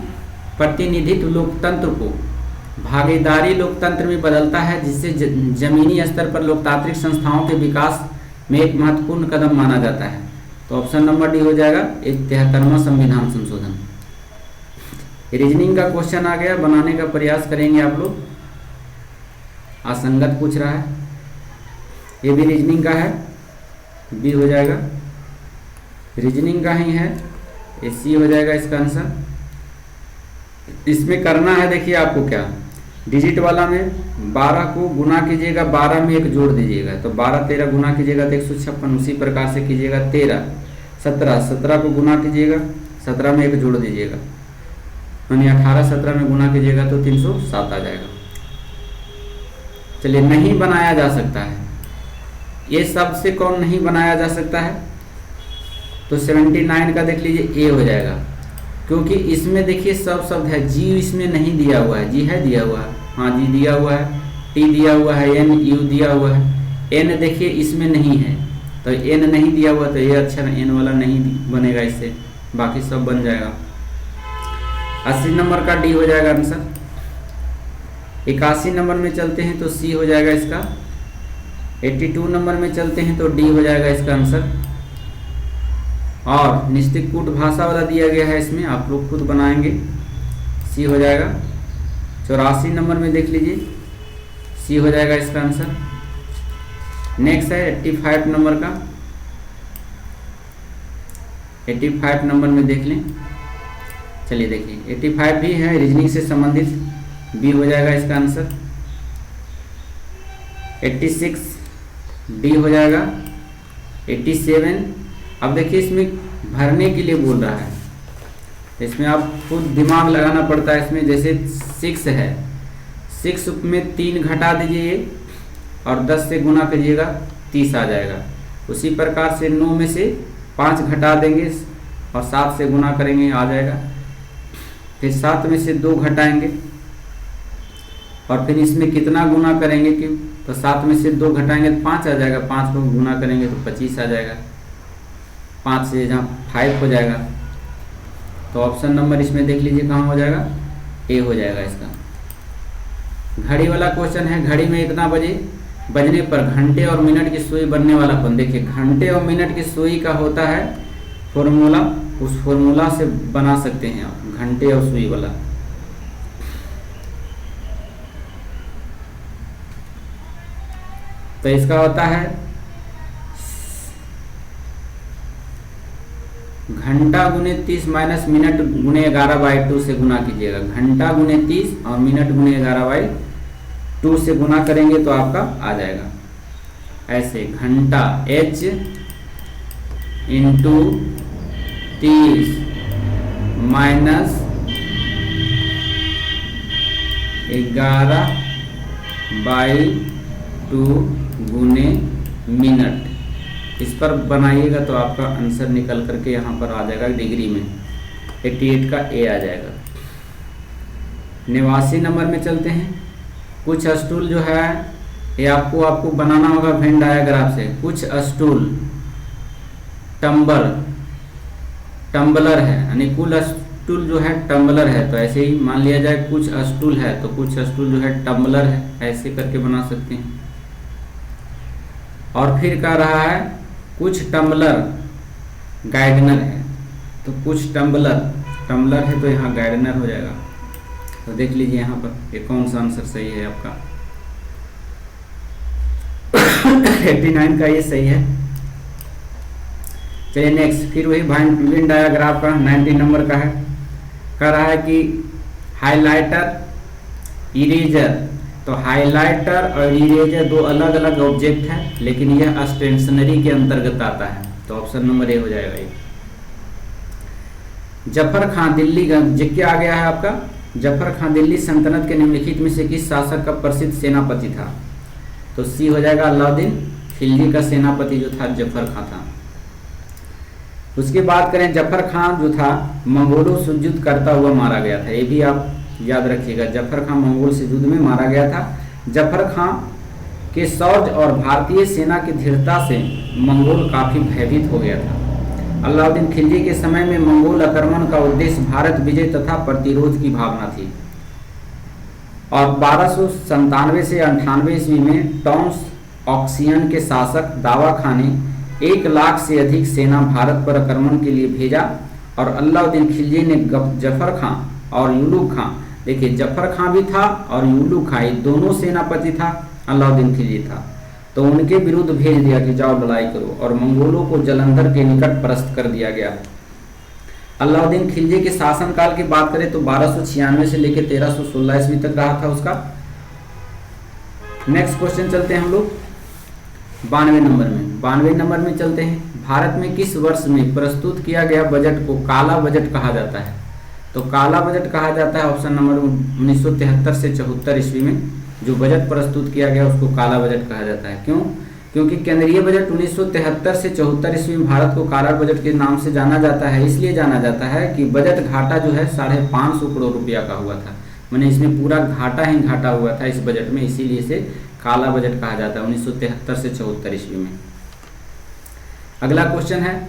प्रतिनिधित्व लोकतंत्र को भागीदारी लोकतंत्र में बदलता है, जिससे जमीनी स्तर पर लोकतांत्रिक संस्थाओं के विकास में एक महत्वपूर्ण कदम माना जाता है। तो ऑप्शन नंबर डी हो जाएगा 73वां संविधान संशोधन। रीजनिंग का क्वेश्चन आ गया, बनाने का प्रयास करेंगे आप लोग। असंगत पूछ रहा है, ये भी रीजनिंग का है, बी हो जाएगा। रीजनिंग का ही है, ये सी हो जाएगा इसका आंसर। इसमें करना है, देखिए आपको क्या, डिजिट वाला में 12 को गुना कीजिएगा, 12 में 1 जोड़ दीजिएगा, तो 12 13 गुना कीजिएगा तो 156। उसी प्रकार से कीजिएगा 13 17, 17 को गुना कीजिएगा, 17 में 1 जोड़ दीजिएगा, यानी 18 17 में गुना कीजिएगा तो 307 आ जाएगा। चलिए, नहीं बनाया जा सकता है, ये सब से कौन नहीं बनाया जा सकता है, तो 79 का देख लीजिए ए हो जाएगा, क्योंकि इसमें देखिए सब शब्द है। जी इसमें नहीं दिया हुआ है, जी है दिया हुआ है, हाँ जी दिया हुआ है, टी दिया हुआ है, एन यू दिया हुआ है, एन देखिए इसमें नहीं है, तो एन नहीं दिया हुआ तो ये अक्षर एन वाला नहीं बनेगा, इससे बाकी सब बन जाएगा। 80 नंबर का डी हो जाएगा आंसर। 81 नंबर में चलते हैं तो सी हो जाएगा इसका। 82 नंबर में चलते हैं तो डी हो जाएगा इसका आंसर। और निश्चित कूट भाषा वाला दिया गया है, इसमें आप लोग खुद बनाएंगे, सी हो जाएगा। 84 नंबर में देख लीजिए, सी हो जाएगा इसका आंसर। नेक्स्ट है 85 नंबर का, 85 नंबर में देख लें। चलिए देखिए 85 भी है रीजनिंग से संबंधित, बी हो जाएगा इसका आंसर। 86 डी हो जाएगा। 87, अब देखिए इसमें भरने के लिए बोल रहा है, इसमें आप खुद दिमाग लगाना पड़ता है। इसमें जैसे 6 है, 6 में 3 घटा दीजिए और 10 से गुना करिएगा, 30 आ जाएगा। उसी प्रकार से 9 में से 5 घटा देंगे और 7 से गुना करेंगे, आ जाएगा। फिर 7 में से 2 घटाएंगे और फिर इसमें कितना गुना करेंगे कि, तो 7 में से 2 घटाएंगे तो 5 आ जाएगा, 5 को गुना करेंगे तो 25 आ जाएगा। 5 से जहाँ 5 हो जाएगा, तो ऑप्शन नंबर इसमें देख लीजिए कहाँ हो जाएगा, ए हो जाएगा इसका। घड़ी वाला क्वेश्चन है, घड़ी में इतना बजने पर घंटे और मिनट की सुई बनने वाला कौन। देखिए घंटे और मिनट की सुई का होता है फॉर्मूला, उस फॉर्मूला से बना सकते हैं आप घंटे और सुई वाला। तो इसका होता है घंटा गुने 30 माइनस मिनट गुने 11/2 से गुना कीजिएगा। घंटा गुने 30 और मिनट गुने 11/2 से गुना करेंगे तो आपका आ जाएगा ऐसे, घंटा h इंटू 30 माइनस 11/2 गुने मिनट। इस पर बनाइएगा तो आपका आंसर निकल करके यहाँ पर आ जाएगा डिग्री में, 88 का ए आ जाएगा। 89 नंबर में चलते हैं। कुछ स्टूल जो है ये आपको बनाना होगा वेन डायग्राफ से। कुछ स्टूल टम्बलर है, यानी कुल स्टूल जो है टम्बलर है, तो ऐसे ही मान लिया जाए कुछ स्टूल है तो कुछ स्टूल जो है टम्बलर है, ऐसे करके बना सकते हैं। और फिर कह रहा है कुछ टम्बलर गाइडनर है, तो कुछ टम्बलर है तो यहाँ गाइडनर हो जाएगा। तो देख लीजिए यहाँ पर ये कौन सा आंसर सही है आपका। 89 का ये सही है। चलिए नेक्स्ट, फिर वही वेन डायग्राफ का 90 नंबर का है। कह रहा है कि हाइलाइटर इरेजर, तो हाइलाइटर और इरेजर दो अलग अलग ऑब्जेक्ट हैं, लेकिन यह स्टेशनरी के अंतर्गत आता है, तो ऑप्शन नंबर ए हो जाएगा ये। जफर खां दिल्ली का क्या आ गया है आपका। जफर खां दिल्ली सल्तनत के निम्नलिखित में से किस शासक का प्रसिद्ध सेनापति था, तो सी हो जाएगा अलाउद्दीन खिलजी का सेनापति जो था जफर खां था। उसकी बात करें, जफर खां जो था मंगोलों से युद्ध करता हुआ मारा गया था, ये भी आप याद रखिएगा। जफर खां मंगोल से युद्ध में मारा गया था, जफर खां के शौर्य और भारतीय सेना की धीरता से मंगोल काफी भयभीत हो गया था। अलाउद्दीन खिलजी के समय में मंगोल आक्रमण का उद्देश्य भारत विजय तथा प्रतिरोध की भावना थी और 1297 से 98 ईस्वी में टॉम्स ऑक्सियन के शासक दावा खां ने 1 लाख से अधिक सेना भारत पर आक्रमण के लिए भेजा और अलाउद्दीन खिलजी ने जफर खां और युलुग खां, देखिए जफर खां भी था और युलुग खां, ये दोनों सेनापति था, अलाउद्दीन खिलजी था, तो उनके विरुद्ध भेज दिया कि जाओ लड़ाई करो और मंगोलों को जलंधर के निकट परास्त कर दिया गया। अलाउद्दीन खिलजी के शासनकाल की बात करें तो 1296 से लेकर 1316 ईस्वी तक रहा था उसका। नेक्स्ट क्वेश्चन चलते हैं हम लोग 92 नंबर में। 92 नंबर में चलते हैं। भारत में किस वर्ष में प्रस्तुत किया गया बजट को काला बजट कहा जाता है? तो काला बजट कहा जाता है ऑप्शन नंबर 1973 से 74 ईस्वी में जो बजट प्रस्तुत किया गया उसको काला बजट कहा जाता है। क्यों? क्योंकि केंद्रीय बजट 1973 से 74 ईस्वी में भारत को काला बजट के नाम से जाना जाता है। इसलिए जाना जाता है कि बजट घाटा जो है 550 करोड़ रुपया का हुआ था, मैंने इसमें पूरा घाटा ही घाटा हुआ था इस बजट में, इसीलिए इसे काला बजट कहा जाता है 1973 से 74 ईस्वी में। अगला क्वेश्चन है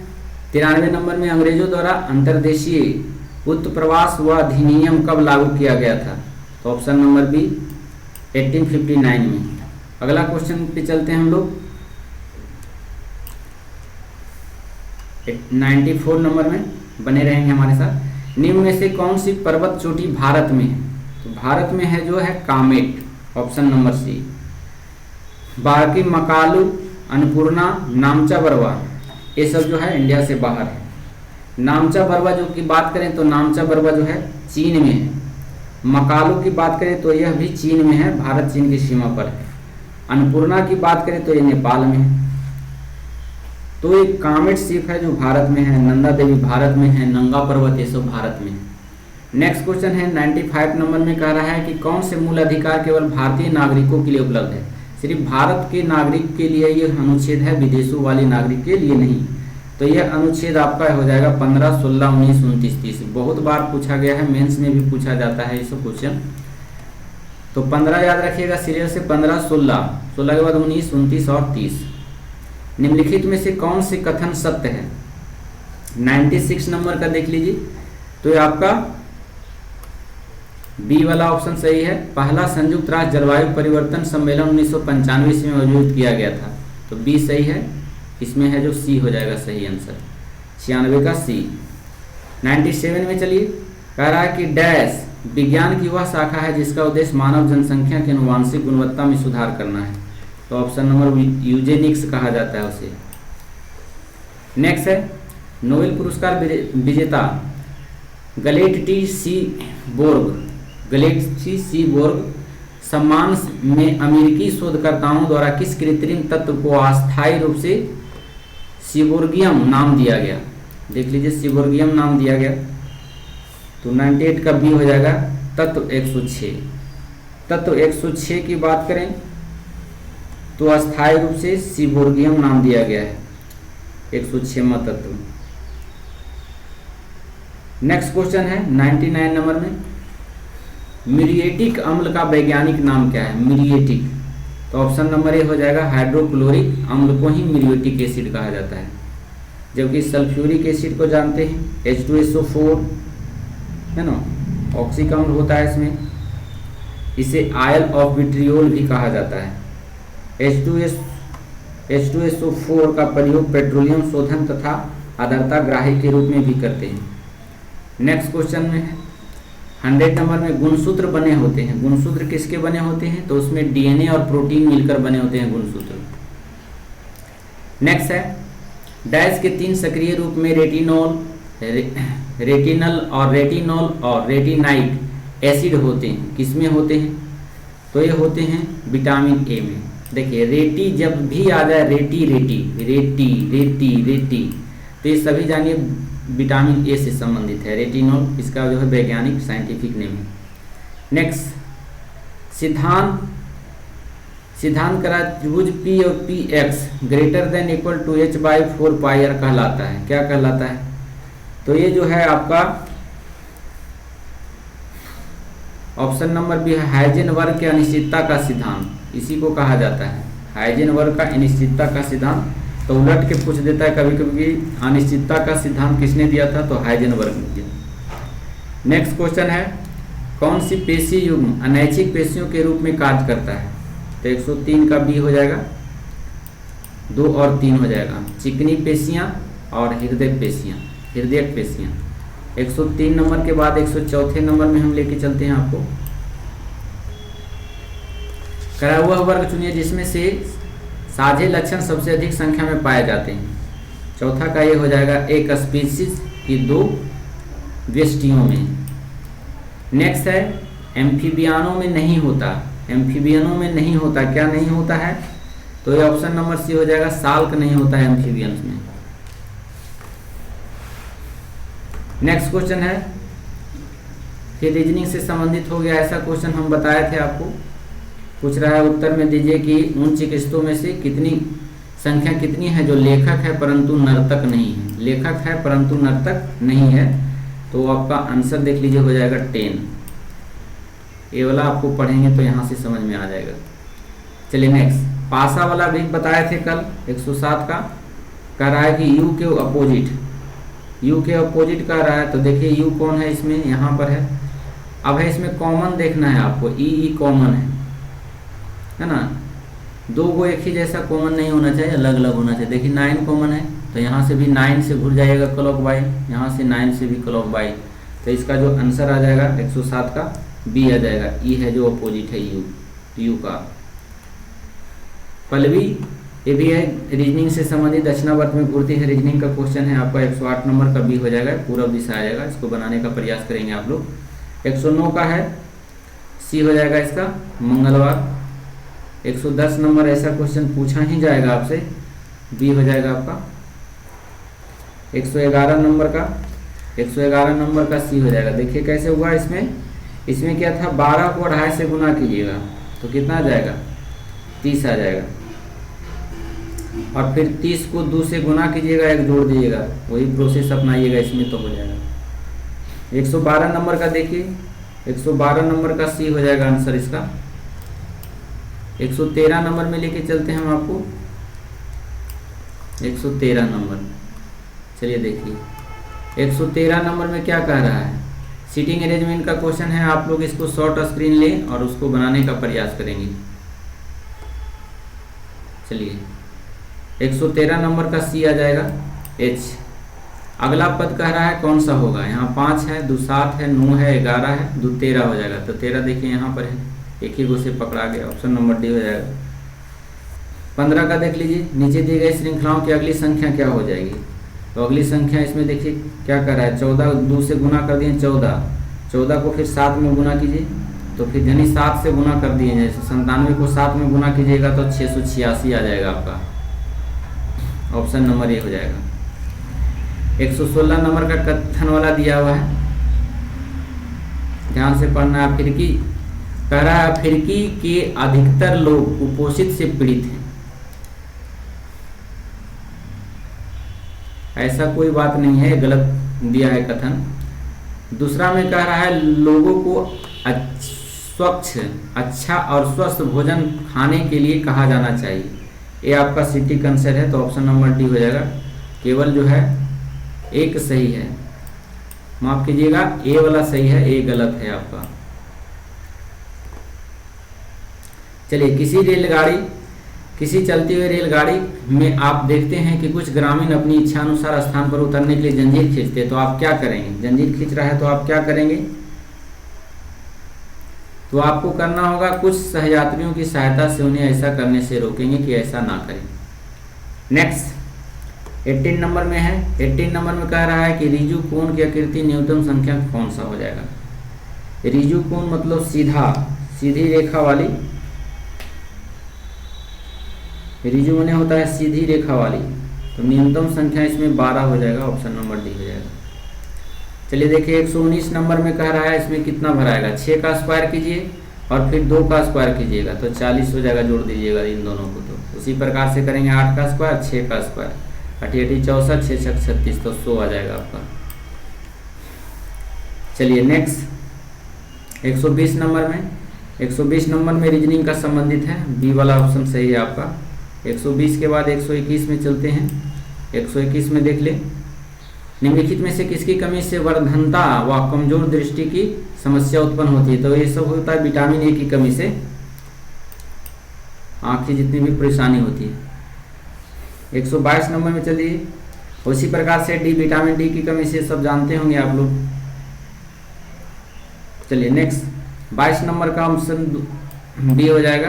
93 नंबर में। अंग्रेजों द्वारा अंतर्देशीय उत्प्रवास व अधिनियम कब लागू किया गया था? तो ऑप्शन नंबर बी 1859 में। अगला क्वेश्चन पे चलते हैं हम लोग 94 नंबर में, बने रहेंगे हमारे साथ। निम्न में से कौन सी पर्वत चोटी भारत में है? तो भारत में है जो है कामेट, ऑप्शन नंबर सी। बाकी मकालू, अन्नपूर्णा, नामचा बरवा, ये सब जो है इंडिया से बाहर है। नामचा बरवा जो की बात करें तो नामचा बरवा जो है चीन में है। मकालू की बात करें तो यह भी चीन में है, भारत चीन की सीमा पर है। अन्नपूर्णा की बात करें तो ये नेपाल में है। तो एक कामेट सीप है जो भारत में है, नंदा देवी भारत में है, नंगा पर्वत ये सब भारत में है। नेक्स्ट क्वेश्चन है 95 नंबर में कह रहा है कि कौन से मूल अधिकार केवल भारतीय नागरिकों के लिए उपलब्ध है? सिर्फ भारत के नागरिक के लिए यह अनुच्छेद है, विदेशों वाले नागरिक के लिए नहीं। तो यह अनुच्छेद आपका हो जाएगा 15, 16, 19, 29, 30। बहुत बार पूछा गया है, मेंस में भी पूछा जाता है ये सब क्वेश्चन। तो 15 याद रखिएगा सीरियल से, 15, 16, 16 के बाद 19, 29 और 30। निम्नलिखित में से कौन से कथन सत्य है? 96 नंबर का देख लीजिए। तो ये आपका बी वाला ऑप्शन सही है। पहला संयुक्त राष्ट्र जलवायु परिवर्तन सम्मेलन 1995 में आयोजित किया गया था, तो बी सही है। इसमें है जो सी हो जाएगा सही आंसर, 96 का सी। 97 में चलिए, कह रहा है कि डैश विज्ञान की वह शाखा है जिसका उद्देश्य मानव जनसंख्या की आनुवांशिक गुणवत्ता में सुधार करना है। तो ऑप्शन नंबर यूजेनिक्स कहा जाता है उसे। नेक्स्ट है नोबेल पुरस्कार विजेता गलेट टी सी बोर्ग सम्मान में अमेरिकी शोधकर्ताओं द्वारा किस कृत्रिम तत्व को अस्थायी रूप से सीबोर्गियम नाम दिया गया? देख लीजिए, सीबोर्गियम नाम दिया गया। तो 98 का बी हो जाएगा तत्व 106। तत्व 106 की बात करें तो अस्थायी रूप से सीबोर्गियम नाम दिया गया है 106वां तत्व। नेक्स्ट क्वेश्चन है 99 नंबर में। म्यूरिएटिक अम्ल का वैज्ञानिक नाम क्या है? म्यूरिएटिक, तो ऑप्शन नंबर ए हो जाएगा हाइड्रोक्लोरिक अम्ल को ही म्यूरिएटिक एसिड कहा जाता है। जबकि सल्फ्यूरिक एसिड को जानते हैं H2SO4 है ना, ऑक्सिक अम्ल होता है इसमें, इसे आयल ऑफ विट्रियोल भी कहा जाता है। H2SO4 का प्रयोग पेट्रोलियम शोधन तथा आर्द्रता ग्राही के रूप में भी करते हैं। नेक्स्ट क्वेश्चन में है 100 नंबर में। गुणसूत्र बने होते हैं, गुणसूत्र किसके बने होते हैं? तो उसमें डीएनए और प्रोटीन मिलकर बने होते हैं गुणसूत्र। नेक्स्ट है डैश के 3 सक्रिय रूप में रेटिनल और रेटिनाइड एसिड होते हैं, किसमें होते हैं? तो ये होते हैं विटामिन ए में। देखिए रेटी जब भी आ जाए, रेटी, तो ये सभी जानिए विटामिन ए से संबंधित है। रेटिनॉल इसका जो है वैज्ञानिक साइंटिफिक नेम है। नेक्स्ट सिद्धांत करा त्रिभुज पी और P X greater than equal to H/4 पायर कहलाता है। क्या कहलाता है? तो ये जो है आपका ऑप्शन नंबर बी है हाइजेनबर्ग के अनिश्चितता का सिद्धांत, इसी को कहा जाता है हाइजेनबर्ग का अनिश्चितता का सिद्धांत। तो उलट के पूछ देता है कभी कभी कि अनिश्चितता का सिद्धांत किसने दिया था, तो हाइजेनबर्ग ने दिया। नेक्स्ट क्वेश्चन है कौन सी पेशी युग्म अनैच्छिक पेशियों के रूप में कार्य करता है, तो 103 का बी हो जाएगा, 2 और 3 हो जाएगा, चिकनी पेशियां और हृदय पेशियां, हृदयक पेशियां। 103 नंबर के बाद 104 नंबर में हम लेके चलते हैं आपको। करा हुआ वर्ग चुनिए जिसमें से साझे लक्षण सबसे अधिक संख्या में पाए जाते हैं। चौथा का ये हो जाएगा एक स्पीशीज की 2 व्यष्टियों में। नेक्स्ट है एम्फीबियानों में नहीं होता, एम्फीबियनों में नहीं होता, क्या नहीं होता है, तो ये ऑप्शन नंबर सी हो जाएगा, साल्क नहीं होता है एम्फीबियंस में। नेक्स्ट क्वेश्चन है फिर रीजनिंग से संबंधित हो गया, ऐसा क्वेश्चन हम बताए थे आपको। पूछ रहा है उत्तर में दीजिए कि उन चिकित्सकों में से कितनी संख्या कितनी है जो लेखक है परंतु नर्तक नहीं है, लेखक है परंतु नर्तक नहीं है, तो आपका आंसर देख लीजिए हो जाएगा 10। ये वाला आपको पढ़ेंगे तो यहाँ से समझ में आ जाएगा। चलिए नेक्स्ट पासा वाला भी बताए थे कल 107 का, कह रहा है कि यू के अपोजिट, यू के अपोजिट कह रहा है, तो देखिए यू कौन है इसमें, यहाँ पर है। अब है इसमें कॉमन देखना है आपको, ई कॉमन है ना, 2 को एक ही जैसा कॉमन नहीं होना चाहिए, अलग अलग होना चाहिए। देखिए 9 कॉमन है, तो यहाँ से भी 9 से घुर जाएगा क्लॉक बाई, यहाँ से 9 से भी क्लॉक बाई, तो इसका जो आंसर आ जाएगा 107 का बी आ जाएगा। ई है जो अपोजिट है यू का। पल्लवी ये भी है रीजनिंग से संबंधित, दक्षिणावर्त में पूर्ति है रीजनिंग का क्वेश्चन है आपका, 108 नंबर का बी हो जाएगा, पूरब दिशा आ जाएगा, इसको बनाने का प्रयास करेंगे आप लोग। 109 का है सी हो जाएगा इसका मंगलवार। 110 नंबर ऐसा क्वेश्चन पूछा ही जाएगा आपसे, बी हो जाएगा आपका। 111 नंबर का 111 नंबर का सी हो जाएगा। देखिए कैसे हुआ इसमें क्या था, 12 को 2.5 से गुना कीजिएगा तो कितना आ जाएगा, 30 आ जाएगा, और फिर 30 को 2 से गुना कीजिएगा, 1 जोड़ दीजिएगा, वही प्रोसेस अपनाइएगा इसमें तो हो जाएगा। 112 नंबर का देखिए, 112 नंबर का सी हो जाएगा आंसर इसका। 113 नंबर में लेके चलते हैं हम आपको, 113 नंबर। चलिए देखिए 113 नंबर में क्या कह रहा है, सीटिंग अरेंजमेंट का क्वेश्चन है, आप लोग इसको शॉर्ट स्क्रीन लें और उसको बनाने का प्रयास करेंगे। चलिए 113 नंबर का सी आ जाएगा एच। अगला पद कह रहा है कौन सा होगा, यहाँ 5 है, 2 7 है, 9 है, 11 है, 2 13 हो जाएगा, तो 13 देखिए यहाँ पर है, एक ही गो से पकड़ा गया, ऑप्शन नंबर डी हो जाएगा। 15 का देख लीजिए, नीचे दी गई श्रृंखलाओं की अगली संख्या क्या हो जाएगी, तो अगली संख्या इसमें देखिए क्या कर रहा है, 14 2 से गुना कर दिए 14 को फिर 7 में गुना कीजिए, तो फिर यानी 7 से गुना कर दिए, जैसे 97 को 7 में गुना कीजिएगा तो 686 आ जाएगा आपका, ऑप्शन नंबर ए हो जाएगा। 116 नंबर का कथन वाला दिया हुआ है, ध्यान से पढ़ना है। फिरकी कह रहा है फिरकी के अधिकतर लोग कुपोषित से पीड़ित हैं, ऐसा कोई बात नहीं है, गलत दिया है कथन। दूसरा में कह रहा है लोगों को स्वच्छ अच्छा और स्वस्थ भोजन खाने के लिए कहा जाना चाहिए, ये आपका सिटी कंसेप्ट है, तो ऑप्शन नंबर डी हो जाएगा। केवल जो है एक सही है, माफ कीजिएगा ए वाला सही है, ए गलत है आपका। चलिए किसी चलती हुई रेलगाड़ी में आप देखते हैं कि कुछ ग्रामीण अपनी इच्छा अनुसार स्थान पर उतरने के लिए जंजीर खींचते हैं, तो आप क्या करेंगे, जंजीर खींच रहा है तो आप क्या करेंगे, तो आपको करना होगा कुछ सहयात्रियों की सहायता से उन्हें ऐसा करने से रोकेंगे कि ऐसा ना करें। नेक्स्ट 18 नंबर में है, 18 नंबर में कह रहा है कि रिजु कोण की आकृति न्यूनतम संख्या कौन सा हो जाएगा। रिजु कोण मतलब सीधी रेखा वाली, रिजु माने होता है सीधी रेखा वाली, तो न्यूनतम संख्या इसमें 12 हो जाएगा, ऑप्शन नंबर डी हो जाएगा। चलिए देखिए 119 नंबर में कह रहा है इसमें कितना भराएगा, 6 का स्क्वायर कीजिए और फिर 2 का स्क्वायर कीजिएगा तो 40 हो जाएगा, जोड़ दीजिएगा इन दोनों को, तो उसी प्रकार से करेंगे 8 का स्क्वायर 6 का स्क्वायर, 8 8 64 6 6 36, तो 100 आ जाएगा आपका। चलिए नेक्स्ट 120 नंबर में 120 नंबर में रीजनिंग का संबंधित है, बी वाला ऑप्शन सही है आपका। 120 के बाद 121 में चलते हैं। 121 में देख ले, निम्नलिखित में से किसकी कमी से वर्धनता व कमजोर दृष्टि की समस्या उत्पन्न होती है? तो ये सब होता है विटामिन ए की कमी से आँख की जितनी भी परेशानी होती है। 122 नंबर में चलिए, उसी प्रकार से डी, विटामिन डी की कमी से सब जानते होंगे आप लोग। चलिए नेक्स्ट, 22 नंबर का ऑप्शन बी हो जाएगा।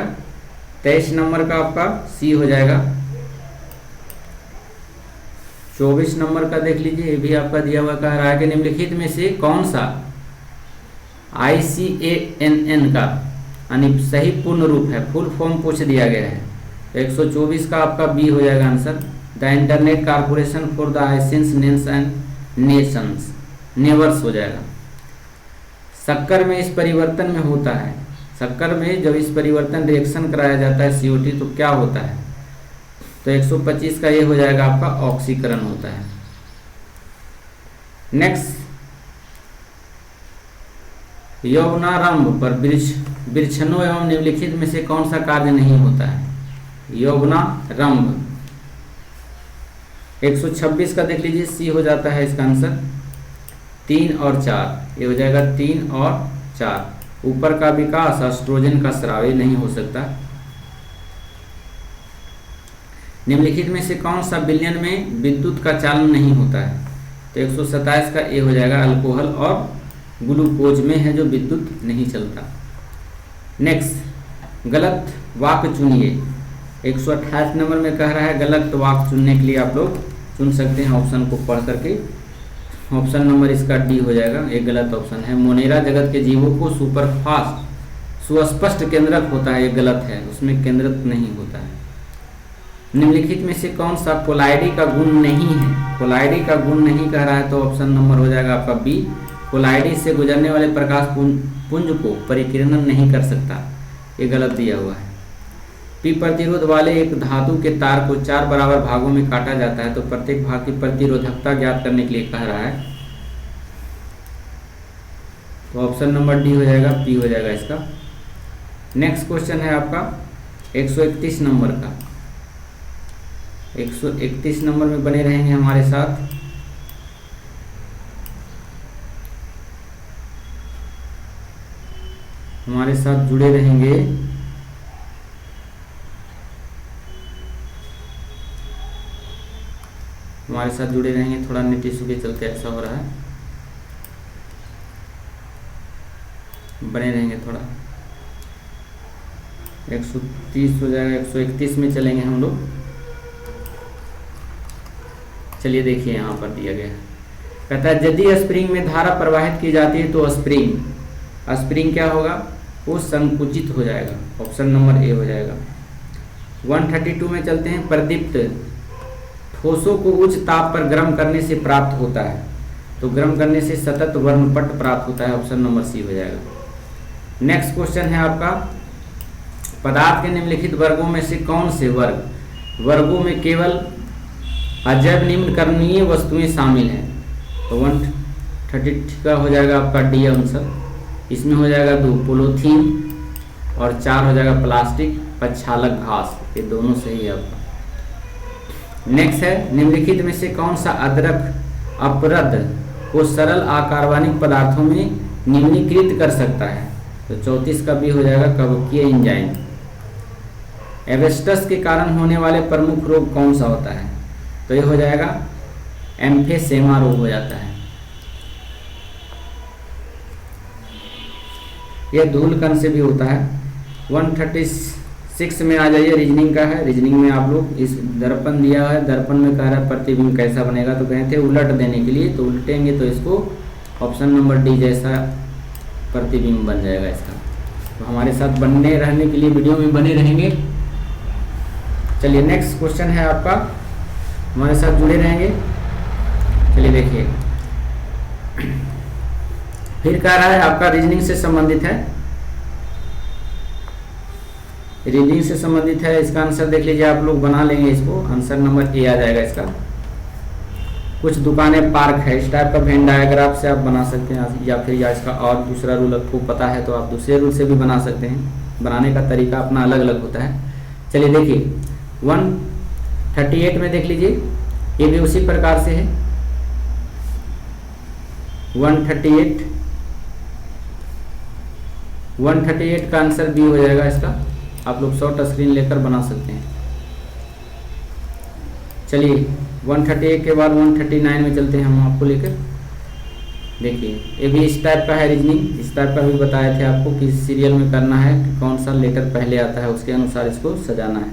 23 नंबर का आपका सी हो जाएगा। 24 नंबर का देख लीजिए, ये भी आपका दिया हुआ कह रहा है कि निम्नलिखित में से कौन सा ICANN का यानी सही पूर्ण रूप है, फुल फॉर्म पूछ दिया गया है। तो 124 का आपका बी हो जाएगा answer. The internet corporation for the essence names and nations, नेवर्स हो जाएगा। शक्कर में इस परिवर्तन में होता है, शक्कर में जब इस परिवर्तन रिएक्शन कराया जाता है CO2 तो क्या होता है? तो 125 का ये हो जाएगा आपका ऑक्सीकरण होता है। नेक्स्ट, यौवनारंभ पर वृक्षणों एवं निम्नलिखित में से कौन सा कार्य नहीं होता है? यौवनारंभ 126 का देख लीजिए, सी हो जाता है इसका आंसर। 3 और 4 ये हो जाएगा 3 और 4। ऊपर का विकास एस्ट्रोजन का स्राव नहीं हो सकता। निम्नलिखित में से कौन सा विलयन में विद्युत का चालन नहीं होता है? तो 127 का ए हो जाएगा। अल्कोहल और ग्लूकोज में है जो विद्युत नहीं चलता। नेक्स्ट, गलत वाक्य चुनिए। 128 नंबर में कह रहा है गलत वाक्य चुनने के लिए आप लोग चुन सकते हैं ऑप्शन को पढ़ करके। ऑप्शन नंबर इसका डी हो जाएगा, ये गलत ऑप्शन है। मोनेरा जगत के जीवों को सुपरफास्ट सुस्पष्ट केंद्रक होता है, ये गलत है, उसमें केंद्रक नहीं होता है। निम्नलिखित में से कौन सा कोलाइडी का गुण नहीं है? कोलाइडी का गुण नहीं कह रहा है तो ऑप्शन नंबर हो जाएगा आपका बी। कोलाइडी से गुजरने वाले प्रकाश पुंज को परिकिरण नहीं कर सकता, ये गलत दिया हुआ है। पी प्रतिरोध वाले एक धातु के तार को 4 बराबर भागों में काटा जाता है तो प्रत्येक भाग की प्रतिरोधकता ज्ञात करने के लिए कह रहा है। तो ऑप्शन नंबर डी हो जाएगा, पी हो जाएगा इसका। नेक्स्ट क्वेश्चन है आपका 131 नंबर का। 131 नंबर में बने रहेंगे हमारे साथ। हमारे साथ जुड़े रहेंगे। हमारे साथ जुड़े रहेंगे, थोड़ा नेट इशू के चलते ऐसा हो रहा है, बने रहेंगे थोड़ा। 130 हो जाएगा, 131 में चलेंगे हम लोग। चलिए देखिए यहाँ पर दिया गया है, कहता है यदि स्प्रिंग में धारा प्रवाहित की जाती है तो स्प्रिंग क्या होगा? वो संकुचित हो जाएगा। ऑप्शन नंबर ए हो जाएगा। 132 में चलते हैं। प्रदीप्त ठोसों को उच्च ताप पर गर्म करने से प्राप्त होता है, तो गर्म करने से सतत वर्णपट प्राप्त होता है। ऑप्शन नंबर सी हो जाएगा। नेक्स्ट क्वेश्चन है आपका, पदार्थ के निम्नलिखित वर्गों में से कौन से वर्गों में केवल अजैव निम्नकरणीय वस्तुएं शामिल हैं? तो 130 का हो जाएगा आपका डी आंसर। इसमें हो जाएगा 2 पोलोथीन और 4 हो जाएगा प्लास्टिक, प्रक्षालक घास, ये दोनों सही है आपका। नेक्स्ट है, निम्नलिखित में से कौन सा अदरक अपरद को सरल अकार्बनिक पदार्थों में निम्नीकृत कर सकता है? तो 34 का भी हो जाएगा कवकीय एंजाइम। एवेस्टस के कारण होने वाले प्रमुख रोग कौन सा होता है? तो ये हो जाएगा एम्फेसेमा रोग हो जाता है। यह धूल कण से भी होता है। 136 में आ जाइए, रीजनिंग का है। रीजनिंग में आप लोग इस दर्पण दिया है, दर्पण में कह रहा है प्रतिबिंब कैसा बनेगा, तो कहे थे उलट देने के लिए, तो उल्टेंगे तो इसको ऑप्शन नंबर डी जैसा प्रतिबिंब बन जाएगा इसका। तो हमारे साथ बने रहने के लिए वीडियो में बने रहेंगे। चलिए नेक्स्ट क्वेश्चन है आपका, हमारे साथ जुड़े रहेंगे। चलिए देखिए, फिर कह रहा है आपका रीजनिंग से संबंधित है, रीजनिंग से संबंधित है। इसका आंसर देख लीजिए, आप लोग बना लेंगे इसको, आंसर नंबर ए आ जाएगा इसका। कुछ दुकानें पार्क है, इस टाइप का वेन डायग्राफ से आप बना सकते हैं, या फिर या इसका और दूसरा रूल आपको पता है तो आप दूसरे रूल से भी बना सकते हैं। बनाने का तरीका अपना अलग अलग होता है। चलिए देखिए 138 में देख लीजिए, ये भी उसी प्रकार से है। 138 का आंसर बी हो जाएगा इसका। आप लोग शॉर्ट स्क्रीन लेकर बना सकते हैं। चलिए 138 के बाद 139 में चलते हैं हम आपको लेकर। देखिए ये भी इस टाइप का है रीजनिंग, इस टाइप का भी बताए थे आपको कि सीरियल में करना है कि कौन सा लेटर पहले आता है उसके अनुसार इसको सजाना है।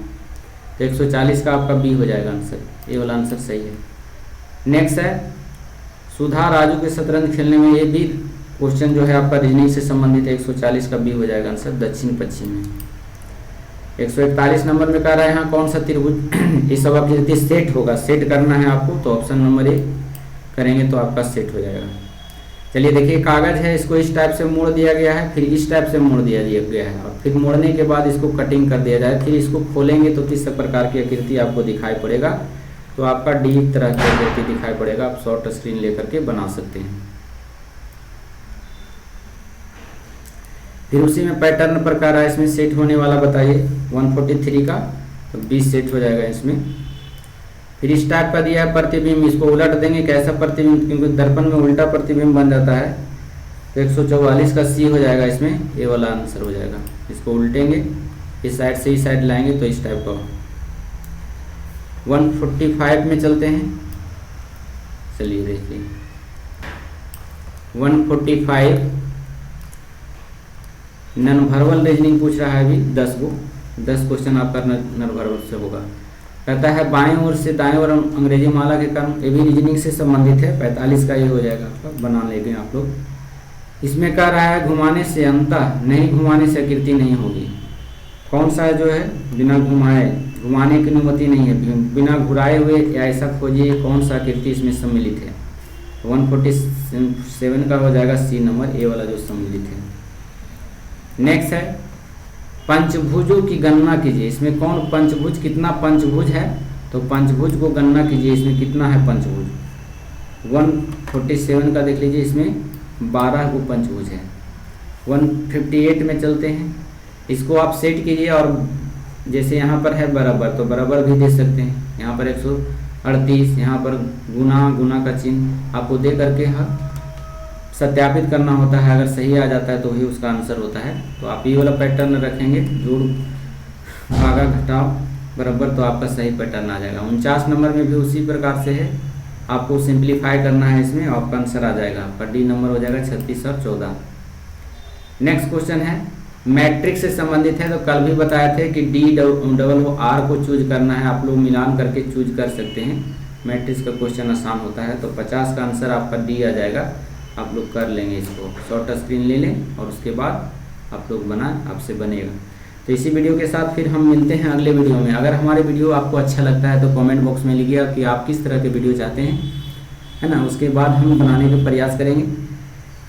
तो 140 का आपका बी हो जाएगा आंसर, ये वाला आंसर सही है। नेक्स्ट है सुधा राजू के शतरंज खेलने में, ये भी क्वेश्चन जो है आपका रीजनिंग से संबंधित है। 140 का बी हो जाएगा आंसर, दक्षिण पश्चिम में। 141 नंबर में कह रहा है यहाँ कौन सा त्रिभुज, ये सब आपकी सेट होगा, सेट करना है आपको, तो ऑप्शन नंबर ए करेंगे तो आपका सेट हो जाएगा। चलिए देखिए कागज है, इसको इस टाइप से मोड़ दिया गया है, फिर इस टाइप से मोड़ दिया गया है, और फिर मोड़ने के बाद इसको कटिंग कर दिया जाए, फिर इसको खोलेंगे तो किस प्रकार की आकृति आपको दिखाई पड़ेगा। तो आपका डी तरह की आकृति दिखाई पड़ेगा। आप शॉर्ट स्क्रीन लेकर के बना सकते हैं। फिर उसी में पैटर्न प्रकार है, इसमें सेट होने वाला बताइए 143 का, तो 20 सेट हो जाएगा इसमें। फिर इस टाइप का दिया है प्रतिबिंब, इसको उलट देंगे, कैसा प्रतिबिंब, क्योंकि दर्पण में उल्टा प्रतिबिंब बन जाता है। तो 144 का सी हो जाएगा इसमें, ये वाला आंसर हो जाएगा। इसको उल्टेंगे, इस साइड से इस साइड लाएंगे तो इस टाइप का। 145 में चलते हैं। चलिए देखिए 145 नन वर्बल रीजनिंग पूछ रहा है अभी 10 क्वेश्चन आपका नन वर्बल से होगा। कहता है बाएं ओर से दाएं ओर अंग्रेजी माला के क्रम, ये भी रीजनिंग से संबंधित है। 45 का ये हो जाएगा आपका, बना लेंगे आप लोग। इसमें कह रहा है घुमाने से अंतः, नहीं घुमाने से आकृति नहीं होगी। कौन सा जो है बिना घुमाए, घुमाने की अनुमति नहीं है, बिना घुराए हुए या ऐसा खोजिए कौन सा आकृति इसमें सम्मिलित है। 147 का हो जाएगा सी नंबर, ए वाला जो सम्मिलित है। नेक्स्ट है पंचभुजों की गणना कीजिए। इसमें कौन पंचभुज, कितना पंचभुज है, तो पंचभुज को गणना कीजिए, इसमें कितना है पंचभुज। 147 का देख लीजिए, इसमें 12 को पंचभुज है। 158 में चलते हैं, इसको आप सेट कीजिए, और जैसे यहाँ पर है बराबर, तो बराबर भी दे सकते हैं। यहाँ पर 138, यहाँ पर गुना का चिन्ह आपको दे करके सत्यापित करना होता है। अगर सही आ जाता है तो ही उसका आंसर होता है। तो आप ये वाला पैटर्न रखेंगे, जोड़ भागा घटाओ बराबर, तो आपका सही पैटर्न आ जाएगा। 49 नंबर में भी उसी प्रकार से है, आपको सिंप्लीफाई करना है इसमें, आपका आंसर आ जाएगा। आपका डी नंबर हो जाएगा 36 और 14। नेक्स्ट क्वेश्चन है मैट्रिक्स से संबंधित है। तो कल भी बताए थे कि D/R को चूज करना है, आप लोग मिलान करके चूज कर सकते हैं। मैट्रिक्स का क्वेश्चन आसान होता है। तो 50 का आंसर आपका डी आ जाएगा। आप लोग कर लेंगे इसको, शॉर्ट स्क्रीन ले लें और उसके बाद आप लोग बनाएं, आपसे बनेगा। तो इसी वीडियो के साथ फिर हम मिलते हैं अगले वीडियो में। अगर हमारे वीडियो आपको अच्छा लगता है तो कमेंट बॉक्स में लिखिएगा कि आप किस तरह के वीडियो चाहते हैं, है ना। उसके बाद हम बनाने का प्रयास करेंगे।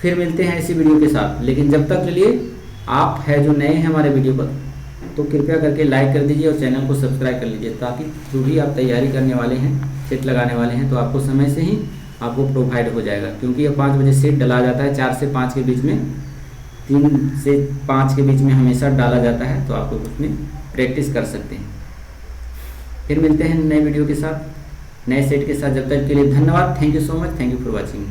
फिर मिलते हैं इसी वीडियो के साथ। लेकिन जब तक के लिए आप है जो नए हैं हमारे वीडियो पर, तो कृपया करके लाइक कर दीजिए और चैनल को सब्सक्राइब कर लीजिए, ताकि जो भी आप तैयारी करने वाले हैं, सेट लगाने वाले हैं, तो आपको समय से ही आपको प्रोवाइड हो जाएगा। क्योंकि ये 5 बजे सेट डाला जाता है, 4 से 5 के बीच में, 3 से 5 के बीच में हमेशा डाला जाता है। तो आप लोग उसमें प्रैक्टिस कर सकते हैं। फिर मिलते हैं नए वीडियो के साथ, नए सेट के साथ। जब तक के लिए धन्यवाद। Thank you so much. Thank you for watching.